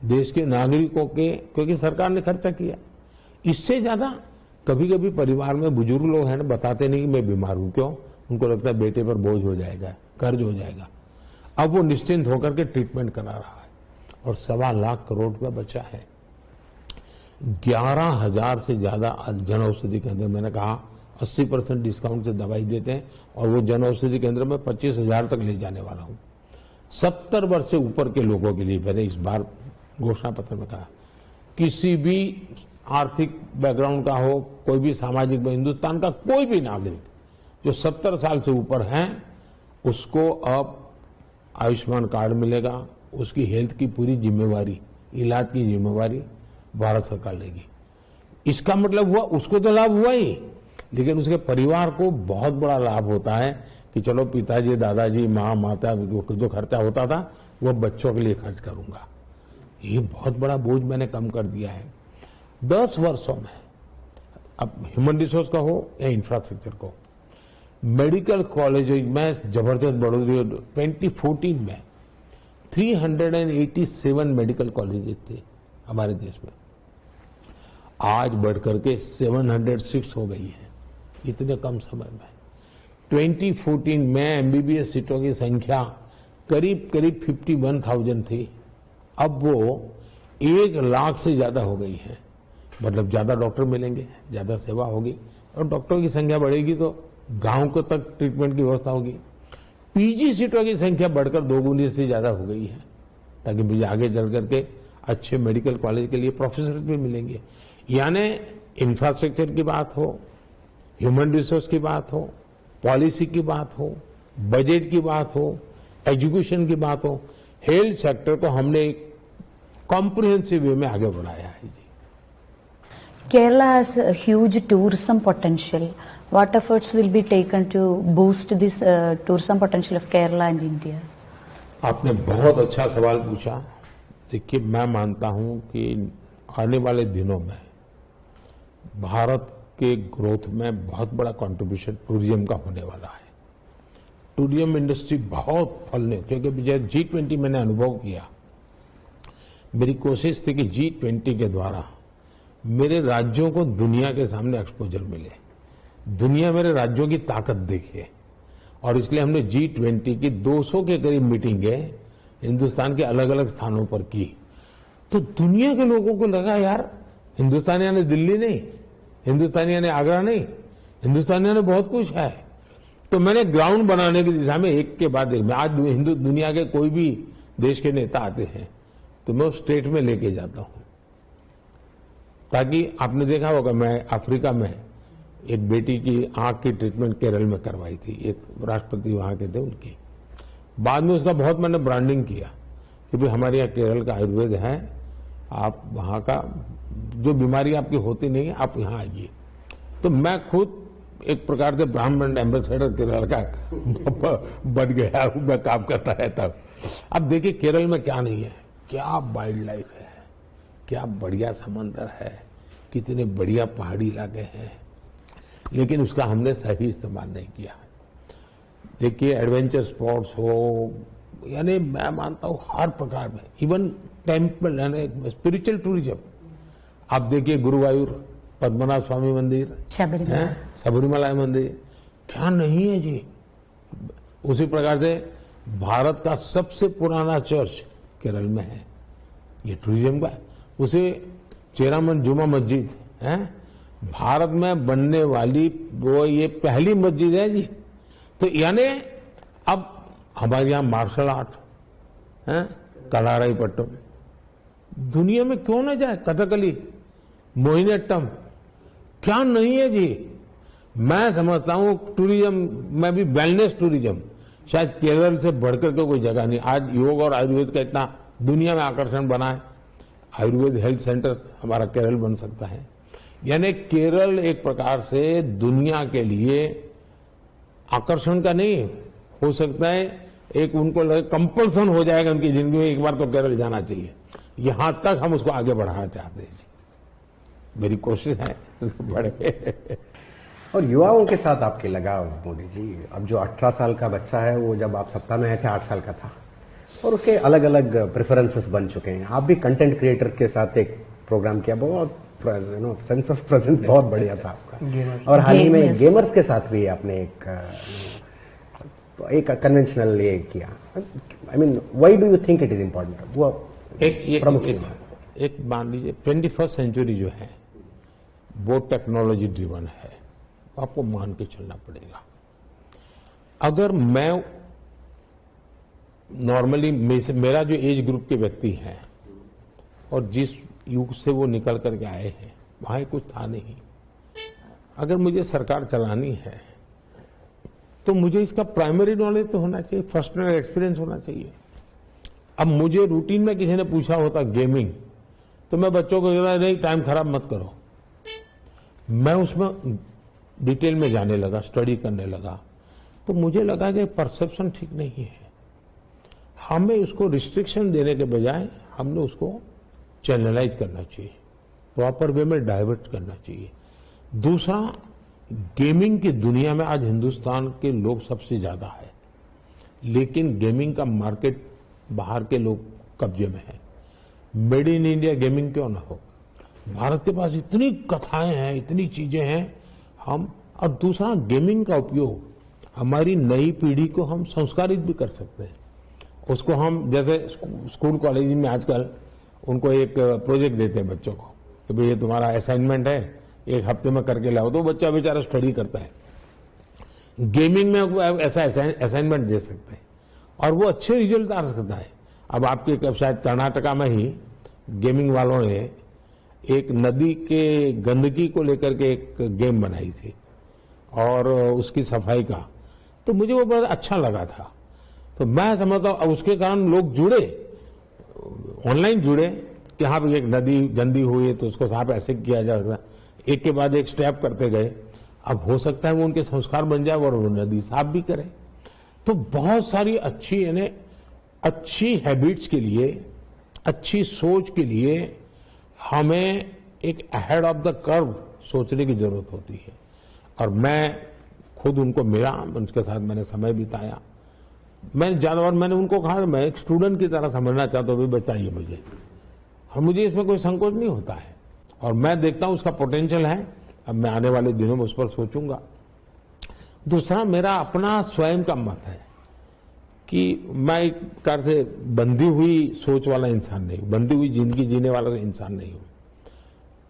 देश के नागरिकों के, क्योंकि सरकार ने खर्चा किया। इससे ज्यादा कभी कभी परिवार में बुजुर्ग लोग हैं ना, बताते नहीं कि मैं बीमार हूं। क्यों? उनको लगता है बेटे पर बोझ हो जाएगा, कर्ज हो जाएगा। अब वो निश्चिंत होकर के ट्रीटमेंट करा रहा है और 1.25 लाख करोड़ रुपया बचा है। 11,000 से ज्यादा जन औषधि केंद्र, मैंने कहा 80% डिस्काउंट से दवाई देते हैं, और वो जन औषधि केंद्र में 25,000 तक ले जाने वाला हूं। 70 वर्ष से ऊपर के लोगों के लिए मैंने इस बार घोषणा पत्र में कहा, किसी भी आर्थिक बैकग्राउंड का हो, कोई भी सामाजिक, हिंदुस्तान का कोई भी नागरिक जो 70 साल से ऊपर है, उसको अब आयुष्मान कार्ड मिलेगा। उसकी हेल्थ की पूरी जिम्मेवारी, इलाज की जिम्मेवारी भारत सरकार लेगी। इसका मतलब हुआ उसको तो लाभ हुआ ही, लेकिन उसके परिवार को बहुत बड़ा लाभ होता है कि चलो पिताजी, दादाजी, माँ, माता जो खर्चा होता था वो बच्चों के लिए खर्च करूंगा। ये बहुत बड़ा बोझ मैंने कम कर दिया है 10 वर्षों में। अब ह्यूमन रिसोर्स का हो या इंफ्रास्ट्रक्चर को, मेडिकल कॉलेज में जबरदस्त बढ़ोतरी। 2014 में 387 मेडिकल कॉलेजेस थे हमारे देश में, आज बढ़कर के 706 हो गई है इतने कम समय में। 2014 में एमबीबीएस सीटों की संख्या करीब 51,000 थी, अब वो 1 लाख से ज्यादा हो गई है। मतलब ज्यादा डॉक्टर मिलेंगे, ज्यादा सेवा होगी, और डॉक्टरों की संख्या बढ़ेगी तो गांव को तक ट्रीटमेंट की व्यवस्था होगी। पीजी सीटों की संख्या बढ़कर 2 गुनी से ज्यादा हो गई है, ताकि मुझे आगे चल करके अच्छे मेडिकल कॉलेज के लिए प्रोफेसर भी मिलेंगे। यानी इंफ्रास्ट्रक्चर की बात हो, ह्यूमन रिसोर्स की बात हो, पॉलिसी की बात हो, बजट की बात हो, एजुकेशन की बात हो, हेल्थ सेक्टर को हमने एक कॉम्प्रिहेंसिव वे में आगे बढ़ाया है जी। Kerala has a huge tourism potential. What efforts will be taken to boost this tourism potential of Kerala and India? आपने बहुत अच्छा सवाल पूछा। देखिए, मैं मानता हूं कि आने वाले दिनों में भारत के ग्रोथ में बहुत बड़ा कंट्रीब्यूशन टूरिज्म का होने वाला है। टूरिज्म इंडस्ट्री बहुत फलने, क्योंकि G20 मैंने अनुभव किया। मेरी कोशिश थी कि G20 के द्वारा मेरे राज्यों को दुनिया के सामने एक्सपोजर मिले, दुनिया मेरे राज्यों की ताकत देखे, और इसलिए हमने G20 की 200 के करीब मीटिंगें हिंदुस्तान के अलग अलग स्थानों पर की। तो दुनिया के लोगों को लगा, यार हिंदुस्तानियों ने दिल्ली नहीं, हिंदुस्तानियों ने आगरा नहीं, हिंदुस्तानियों ने बहुत कुछ है। तो मैंने ग्राउंड बनाने की दिशा में एक के बाद एक, मैं आज दुनिया के कोई भी देश के नेता आते हैं तो मैं उस स्टेट में लेके जाता हूं, ताकि आपने देखा होगा, मैं अफ्रीका में एक बेटी की आंख की ट्रीटमेंट केरल में करवाई थी, एक राष्ट्रपति वहां के थे उनकी। बाद में उसका बहुत मैंने ब्रांडिंग किया कि भाई हमारे यहाँ केरल का आयुर्वेद है, आप वहां का जो बीमारी आपकी होती नहीं है आप यहाँ आइए। तो मैं खुद एक प्रकार से ब्राह्मण एम्बेसडर केरल का बन गया हूं, मैं काम करता रहता हूं। अब देखिए केरल में क्या नहीं है, क्या वाइल्ड लाइफ है, क्या बढ़िया समंदर है, कितने बढ़िया पहाड़ी इलाके हैं, लेकिन उसका हमने सही इस्तेमाल नहीं किया। देखिए एडवेंचर स्पोर्ट्स हो, यानी मैं मानता हूं हर प्रकार में, इवन टेम्पल यानी स्पिरिचुअल टूरिज्म। आप देखिए गुरुवायूर पद्मनाभ स्वामी मंदिर, सबरीमला मंदिर, क्या नहीं है जी। उसी प्रकार से भारत का सबसे पुराना चर्च केरल में है, ये टूरिज्म का। उसे चेरामन जुमा मस्जिद है, भारत में बनने वाली वो ये पहली मस्जिद है जी। तो यानी अब हमारे यहाँ मार्शल आर्ट है, कलाराईपट्टम, दुनिया में क्यों न जाए, कथकली, मोहिनीअट्टम, क्या नहीं है जी। मैं समझता हूं टूरिज्म में भी वेलनेस टूरिज्म शायद केरल से बढ़कर के कोई जगह नहीं। आज योग और आयुर्वेद का इतना दुनिया में आकर्षण बना है, आयुर्वेद हेल्थ सेंटर हमारा केरल बन सकता है। यानी केरल एक प्रकार से दुनिया के लिए आकर्षण का नहीं हो सकता है, एक उनको लगे कंपल्सन हो जाएगा उनकी जिंदगी में, एक बार तो केरल जाना चाहिए। यहां तक हम उसको आगे बढ़ाना चाहते हैं, मेरी कोशिश है बढ़े। और युवाओं के साथ आपके लगाव मोदी जी, अब जो 18 साल का बच्चा है वो जब आप सत्ता में आए थे 8 साल का था, और उसके अलग अलग प्रेफरेंसेस बन चुके हैं। आप भी कंटेंट क्रिएटर के साथ एक प्रोग्राम किया, बहुत सेंस ऑफ प्रेजेंस बहुत बढ़िया था आपका। और हाल ही में गेमर्स के साथ भी आपने एक कन्वेंशनल ये किया। I mean why do you think it is important, वो एक एक मान लीजिए 21st सेंचुरी जो है वो टेक्नोलॉजी ड्रिवन है, आपको मान के चलना पड़ेगा। अगर मैं नॉर्मली मेरा जो एज ग्रुप के व्यक्ति हैं और जिस युग से वो निकल करके आए हैं वहां कुछ था नहीं। अगर मुझे सरकार चलानी है तो मुझे इसका प्राइमरी नॉलेज तो होना चाहिए, फर्स्ट हैंड एक्सपीरियंस होना चाहिए। अब मुझे रूटीन में किसी ने पूछा होता गेमिंग, तो मैं बच्चों को कह रहा नहीं टाइम खराब मत करो। मैं उसमें डिटेल में जाने लगा, स्टडी करने लगा, तो मुझे लगा कि परसेप्शन ठीक नहीं है। हमें उसको रिस्ट्रिक्शन देने के बजाय हमने उसको चैनलाइज करना चाहिए, प्रॉपर वे में डाइवर्ट करना चाहिए। दूसरा, गेमिंग की दुनिया में आज हिंदुस्तान के लोग सबसे ज्यादा है, लेकिन गेमिंग का मार्केट बाहर के लोग कब्जे में है। मेड इन इंडिया गेमिंग क्यों ना हो? भारत के पास इतनी कथाएं हैं, इतनी चीजें हैं हम। और दूसरा, गेमिंग का उपयोग हमारी नई पीढ़ी को हम संस्कारित भी कर सकते हैं। उसको हम जैसे स्कूल कॉलेज में आजकल उनको एक प्रोजेक्ट देते हैं बच्चों को कि भाई ये तुम्हारा असाइनमेंट है, एक हफ्ते में करके लाओ, तो बच्चा बेचारा स्टडी करता है। गेमिंग में ऐसा असाइनमेंट दे सकते हैं और वो अच्छे रिजल्ट आ सकता है। अब आपके शायद कर्नाटका में ही गेमिंग वालों ने एक नदी के गंदगी को लेकर के एक गेम बनाई थी और उसकी सफाई का, तो मुझे वो बहुत अच्छा लगा था। तो मैं समझता हूं उसके कारण लोग जुड़े, ऑनलाइन जुड़े कि हाँ भाई एक नदी गंदी हुई है तो उसको साफ ऐसे किया जाएगा, एक के बाद एक स्टेप करते गए। अब हो सकता है वो उनके संस्कार बन जाए और वो नदी साफ भी करे। तो बहुत सारी अच्छी यानी अच्छी हैबिट्स के लिए, अच्छी सोच के लिए हमें एक अहेड ऑफ द कर्व सोचने की जरूरत होती है। और मैं खुद उनको मिला, उनके साथ मैंने समय बिताया। मैंने उनको कहा मैं एक स्टूडेंट की तरह समझना चाहता हूं, बताइए मुझे, और मुझे इसमें कोई संकोच नहीं होता है और मैं देखता हूं उसका पोटेंशियल है। अब मैं आने वाले दिनों में उस पर सोचूंगा। दूसरा, मेरा अपना स्वयं का मत है कि मैं एक प्रकार से बंधी हुई सोच वाला इंसान नहीं हूं, बंधी हुई जिंदगी जीने वाला इंसान नहीं हूं।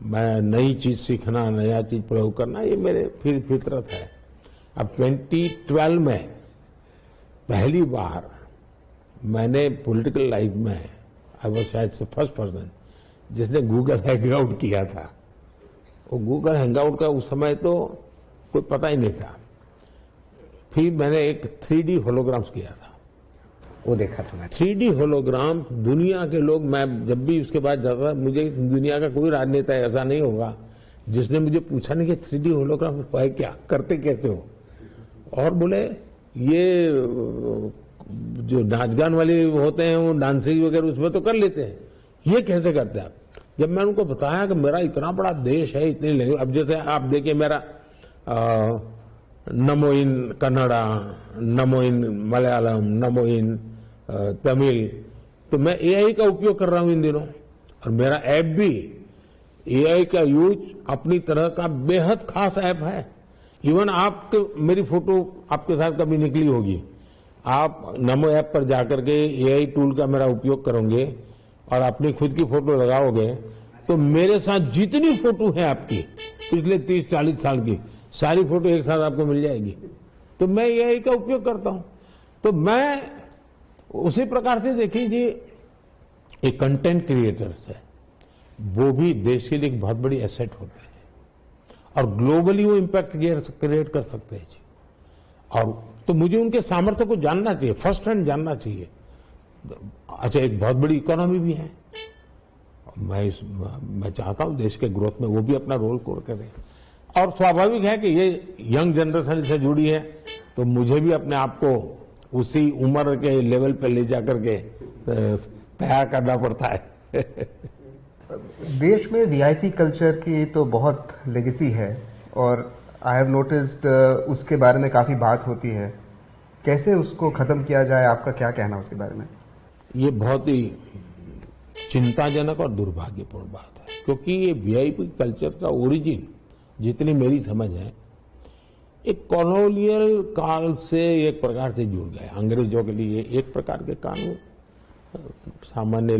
मैं नई चीज सीखना, नया चीज प्रयोग करना, ये मेरे फितरत है। अब 2012 में पहली बार मैंने पॉलिटिकल लाइफ में आई वॉज शायद से फर्स्ट पर्सन जिसने गूगल हैंगआउट किया था। वो गूगल हैंगआउट का उस समय तो कोई पता ही नहीं था। फिर मैंने एक 3D होलोग्राम्स किया था, वो देखा था मैं। 3D होलोग्राम दुनिया के लोग, मैं जब भी उसके बाद जाता, मुझे दुनिया का कोई राजनेता ऐसा नहीं होगा जिसने मुझे पूछा नहीं कि 3D होलोग्राम है क्या, करते कैसे हो। और बोले ये जो नाच गान वाले होते हैं वो डांसिंग वगैरह उसमें तो कर लेते हैं, ये कैसे करते हैं आप। जब मैं उनको बताया कि मेरा इतना बड़ा देश है, इतनी लैंग्वेज, अब जैसे आप देखिए मेरा नमो इन कन्नड़ा, नमो इन मलयालम, नमो इन तमिल, तो मैं एआई का उपयोग कर रहा हूं इन दिनों। और मेरा ऐप भी एआई का यूज अपनी तरह का बेहद खास ऐप है। इवन आपके मेरी फोटो आपके साथ कभी निकली होगी, आप नमो ऐप पर जाकर के एआई टूल का मेरा उपयोग करोगे और अपनी खुद की फोटो लगाओगे तो मेरे साथ जितनी फोटो है आपकी पिछले 30-40 साल की सारी फोटो एक साथ आपको मिल जाएगी। तो मैं एआई का उपयोग करता हूं। तो मैं उसी प्रकार से देखिए एक कंटेंट क्रिएटर्स है, वो भी देश के लिए एक बहुत बड़ी एसेट होते हैं और ग्लोबली वो इम्पैक्ट क्रिएट कर सकते हैं जी। और तो मुझे उनके सामर्थ्य को जानना चाहिए, फर्स्ट हैंड जानना चाहिए। अच्छा, एक बहुत बड़ी इकोनॉमी भी है, मैं चाहता हूं देश के ग्रोथ में वो भी अपना रोल करें। और स्वाभाविक है कि ये यंग जनरेशन से जुड़ी है, तो मुझे भी अपने आप को उसी उम्र के लेवल पे ले जाकर के तैयार करना पड़ता है। देश में वीआईपी कल्चर की तो बहुत लेगेसी है और आई हैव नोटिस्ड उसके बारे में काफी बात होती है। कैसे उसको खत्म किया जाए, आपका क्या कहना उसके बारे में? ये बहुत ही चिंताजनक और दुर्भाग्यपूर्ण बात है, क्योंकि ये वीआईपी कल्चर का ओरिजिन जितनी मेरी समझ है एक कॉलोनियल काल से एक प्रकार से जुड़ गया। अंग्रेजों के लिए एक प्रकार के कानून सामान्य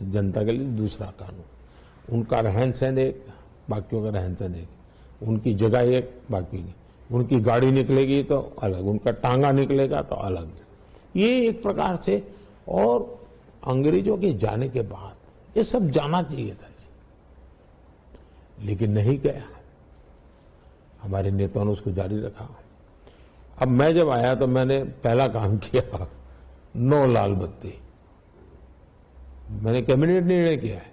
जनता के लिए दूसरा कानून। उनका रहन सहन एक, बाकियों का रहन सहन एक, उनकी जगह एक, बाकी की, उनकी गाड़ी निकलेगी तो अलग, उनका टांगा निकलेगा तो अलग। ये एक प्रकार से, और अंग्रेजों के जाने के बाद ये सब जाना चाहिए था, लेकिन नहीं गया। हमारे नेताओं ने उसको जारी रखा। अब मैं जब आया तो मैंने पहला काम किया, 9 लाल बत्ती। मैंने कैबिनेट निर्णय किया है,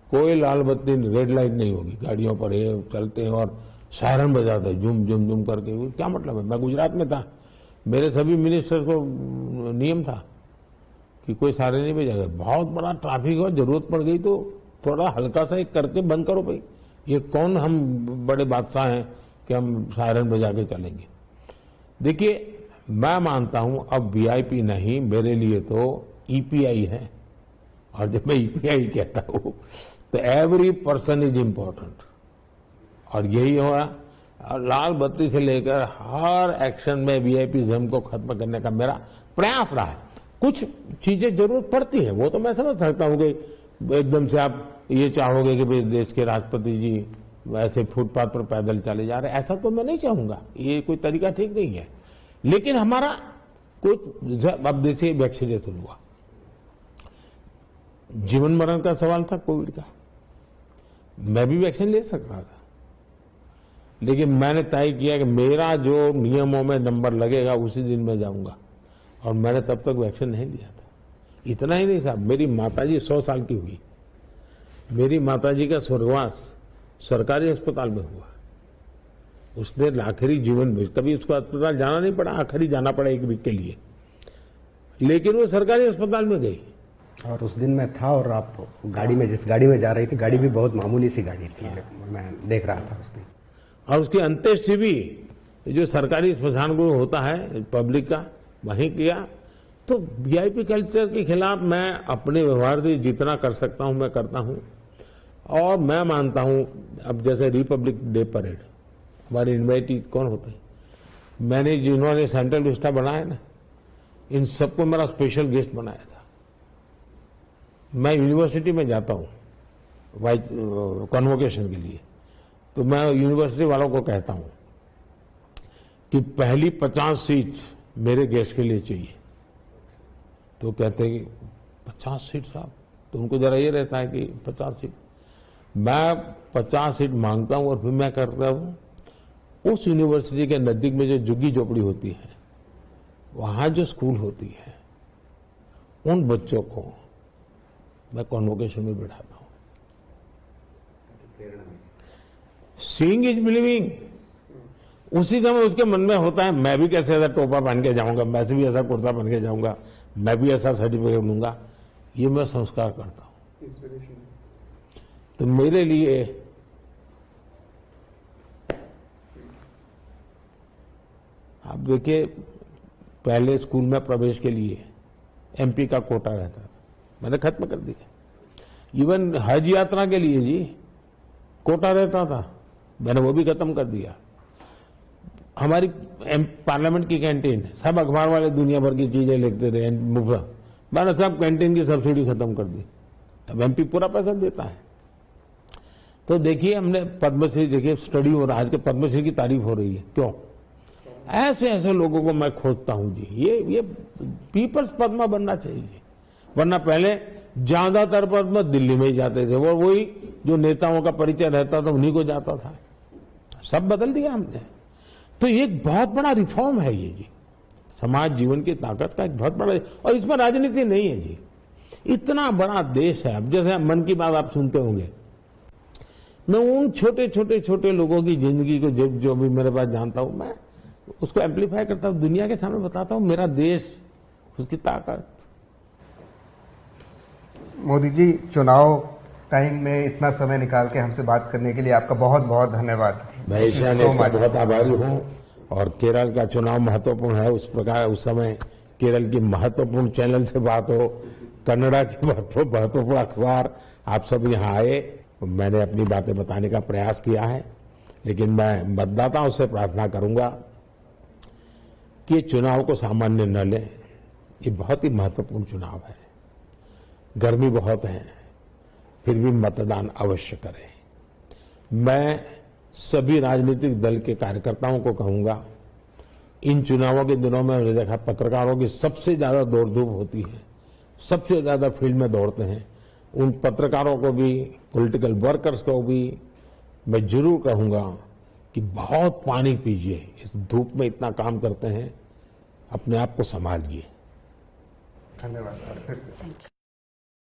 कोई लाल बत्ती, रेड लाइट नहीं होगी गाड़ियों पर। ये चलते हैं और सायरन बजाते हैं जुम जुम जुम करके। क्या मतलब है? मैं गुजरात में था, मेरे सभी मिनिस्टर्स को नियम था कि कोई सायरन नहीं बजाएगा। बहुत बड़ा ट्रैफिक हो, जरूरत पड़ गई तो थोड़ा हल्का सा एक करके बंद करो भाई। ये कौन हम बड़े बादशाह हैं कि हम सायरन बजा के चलेंगे? देखिए, मैं मानता हूं अब वीआईपी नहीं, मेरे लिए तो ईपीआई है। और जब मैं ईपीआई कहता हूं तो एवरी पर्सन इज इंपॉर्टेंट, और यही हो रहा। लाल बत्ती से लेकर हर एक्शन में वीआईपीज़म को खत्म करने का मेरा प्रयास रहा है। कुछ चीजें जरूरत पड़ती है, वो तो मैं समझ सकता हूं कि एकदम से आप ये चाहोगे कि भाई देश के राष्ट्रपति जी ऐसे फुटपाथ पर पैदल चले जा रहे, ऐसा तो मैं नहीं चाहूंगा। ये कोई तरीका ठीक नहीं है। लेकिन हमारा कुछ, अब देखिए वैक्सीनेशन हुआ, जीवन मरण का सवाल था कोविड का, मैं भी वैक्सीन ले सकता था, लेकिन मैंने तय किया कि मेरा जो नियमों में नंबर लगेगा उसी दिन मैं जाऊंगा, और मैंने तब तक वैक्सीन नहीं लिया था। इतना ही नहीं साहब, मेरी माताजी 100 साल की हुई, मेरी माताजी का स्वर्गवास सरकारी अस्पताल में हुआ। उसने आखिरी जीवन में कभी उसको अस्पताल जाना नहीं पड़ा, आखिरी जाना पड़ा 1 वीक के लिए, लेकिन वो सरकारी अस्पताल में गई। और उस दिन मैं था, और आप गाड़ी में, जिस गाड़ी में जा रही थी, गाड़ी भी बहुत मामूली सी गाड़ी थी, मैं देख रहा था उस दिन। और उसकी अंत्येष्टि भी जो सरकारी स्मशान को होता है पब्लिक का, वहीं किया। तो वीआईपी कल्चर के खिलाफ मैं अपने व्यवहार से जितना कर सकता हूं मैं करता हूं। और मैं मानता हूं, अब जैसे रिपब्लिक डे परेड, हमारे इन्वाइटी कौन होते हैं, मैंने जिन्होंने सेंट्रल विस्टा बनाया ना, इन सबको मेरा स्पेशल गेस्ट बनाया था। मैं यूनिवर्सिटी में जाता हूं कन्वोकेशन के लिए, तो मैं यूनिवर्सिटी वालों को कहता हूं कि पहली 50 सीट मेरे गेस्ट के लिए चाहिए। तो कहते हैं कि 50 सीट साहब, तो उनको जरा ये रहता है कि 50 सीट। मैं 50 सीट मांगता हूं, और फिर मैं कर रहा हूं उस यूनिवर्सिटी के नजदीक में जो झुग्गी झोपड़ी होती है, वहां जो स्कूल होती है, उन बच्चों को मैं कॉन्वोकेशन में बैठाता हूं। Seeing is believing. उसी समय उसके मन में होता है, मैं भी कैसे ऐसा टोपा पहन के जाऊंगा, मैं भी ऐसा कुर्ता पहन के जाऊंगा, मैं भी ऐसा सर्टिफिकेट लूंगा। ये मैं संस्कार करता हूं। तो मेरे लिए आप देखिए, पहले स्कूल में प्रवेश के लिए एमपी का कोटा रहता था, मैंने खत्म कर दिया। इवन हज यात्रा के लिए जी कोटा रहता था, मैंने वो भी खत्म कर दिया। हमारी पार्लियामेंट की कैंटीन, सब अखबार वाले दुनिया भर की चीजें लिखते थे मुफ्त, मैंने सब कैंटीन की सब्सिडी खत्म कर दी। अब एमपी पूरा पैसा देता है। तो देखिए, हमने पद्मश्री, देखिए स्टडी हो रहा है, आज के पद्मश्री की तारीफ हो रही है, क्यों? ऐसे ऐसे लोगों को मैं खोजता हूं जी। ये पीपल्स पद्मा बनना चाहिए, वरना पहले ज्यादातर पद्म दिल्ली में ही जाते थे, वो वही जो नेताओं का परिचय रहता था उन्हीं को जाता था। सब बदल दिया हमने। तो ये एक बहुत बड़ा रिफॉर्म है ये जी, समाज जीवन की ताकत का एक बहुत बड़ा, और इसमें राजनीति नहीं है जी। इतना बड़ा देश है। अब जैसे मन की बात आप सुनते होंगे, मैं उन छोटे छोटे छोटे लोगों की जिंदगी को जो भी मेरे पास जानता हूं, मैं उसको एम्पलीफाई करता हूं, दुनिया के सामने बताता हूं मेरा देश, उसकी ताकत। मोदी जी, चुनाव टाइम में इतना समय निकाल के हमसे बात करने के लिए आपका बहुत बहुत धन्यवाद। मैं ईशान्य का बहुत आभारी हूं। और केरल का चुनाव महत्वपूर्ण है, उस प्रकार उस समय केरल की महत्वपूर्ण चैनल से बात हो, कन्नड़ा की महत्वपूर्ण अखबार, आप सब यहाँ आए, मैंने अपनी बातें बताने का प्रयास किया है। लेकिन मैं मतदाताओं से प्रार्थना करूंगा कि चुनाव को सामान्य न लें, ये बहुत ही महत्वपूर्ण चुनाव है। गर्मी बहुत है, फिर भी मतदान अवश्य करें। मैं सभी राजनीतिक दल के कार्यकर्ताओं को कहूंगा, इन चुनावों के दिनों में मैंने देखा पत्रकारों की सबसे ज्यादा दौड़ धूप होती है, सबसे ज्यादा फील्ड में दौड़ते हैं। उन पत्रकारों को भी, पॉलिटिकल वर्कर्स को भी मैं जरूर कहूंगा कि बहुत पानी पीजिए, इस धूप में इतना काम करते हैं, अपने आप को संभालिए। धन्यवाद सर, फिर से।